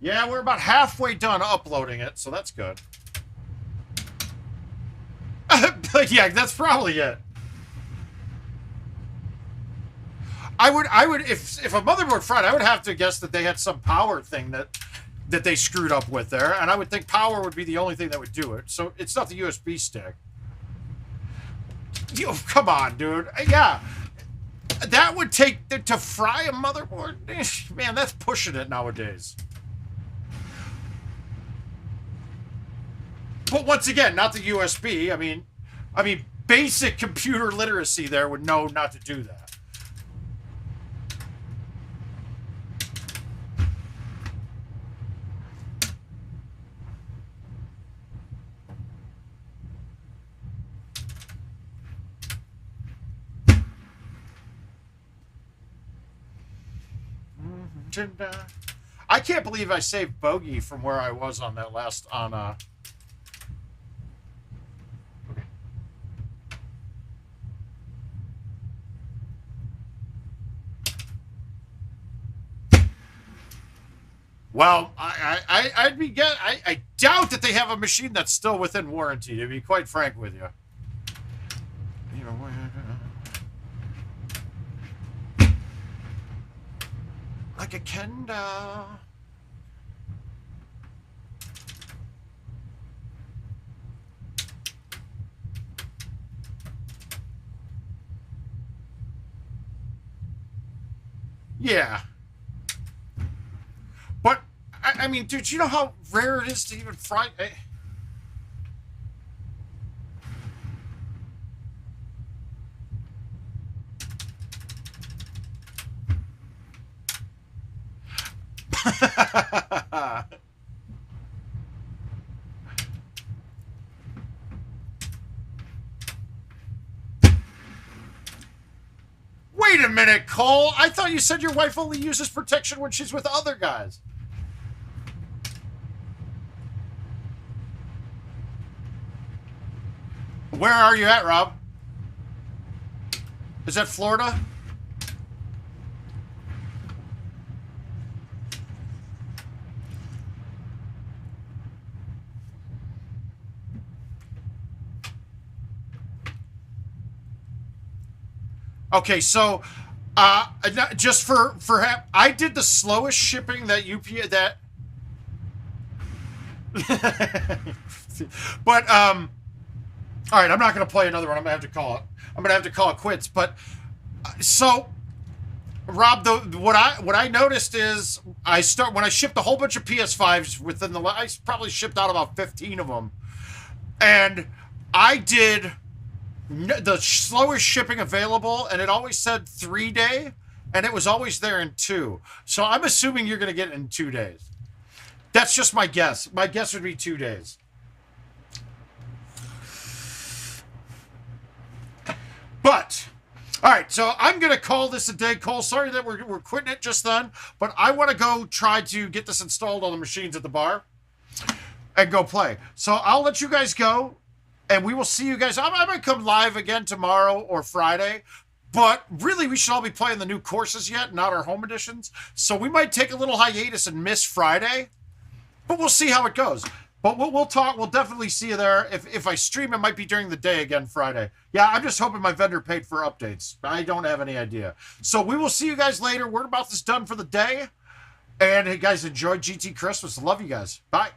Yeah, we're about halfway done uploading it, so that's good. But yeah, that's probably it. I would, if a motherboard fried, I would have to guess that they had some power thing that they screwed up with there, and I would think power would be the only thing that would do it. So it's not the USB stick. You, come on, dude. Yeah. That would take, to fry a motherboard? Man, that's pushing it nowadays. But once again, not the USB. I mean, basic computer literacy there would know not to do that. I can't believe I saved bogey from where I was on that last okay. Well, I doubt that they have a machine that's still within warranty, to be quite frank with you. Like a Kenda. Yeah. But, I mean, dude, you know how rare it is to even fry... Wait a minute, Cole. I thought you said your wife only uses protection when she's with other guys. Where are you at, Rob? Is that Florida? Okay, so just for I did the slowest shipping that but all right, I'm not going to play another one. I'm going to have to call it quits. But so Rob, what I noticed is when I shipped a whole bunch of PS5s I probably shipped out about 15 of them, and I did the slowest shipping available, and it always said 3-day, and it was always there in 2. So I'm assuming you're going to get it in 2 days. That's just my guess. My guess would be 2 days. But, all right, so I'm going to call this a day, Cole. Sorry that we're quitting it just then, but I want to go try to get this installed on the machines at the bar and go play. So I'll let you guys go. And we will see you guys. I might come live again tomorrow or Friday. But really, we should all be playing the new courses yet, not our home editions. So we might take a little hiatus and miss Friday. But we'll see how it goes. But we'll talk. We'll definitely see you there. If I stream, it might be during the day again Friday. Yeah, I'm just hoping my vendor paid for updates. I don't have any idea. So we will see you guys later. We're about this done for the day. And hey, guys, enjoy GT Christmas. Love you guys. Bye.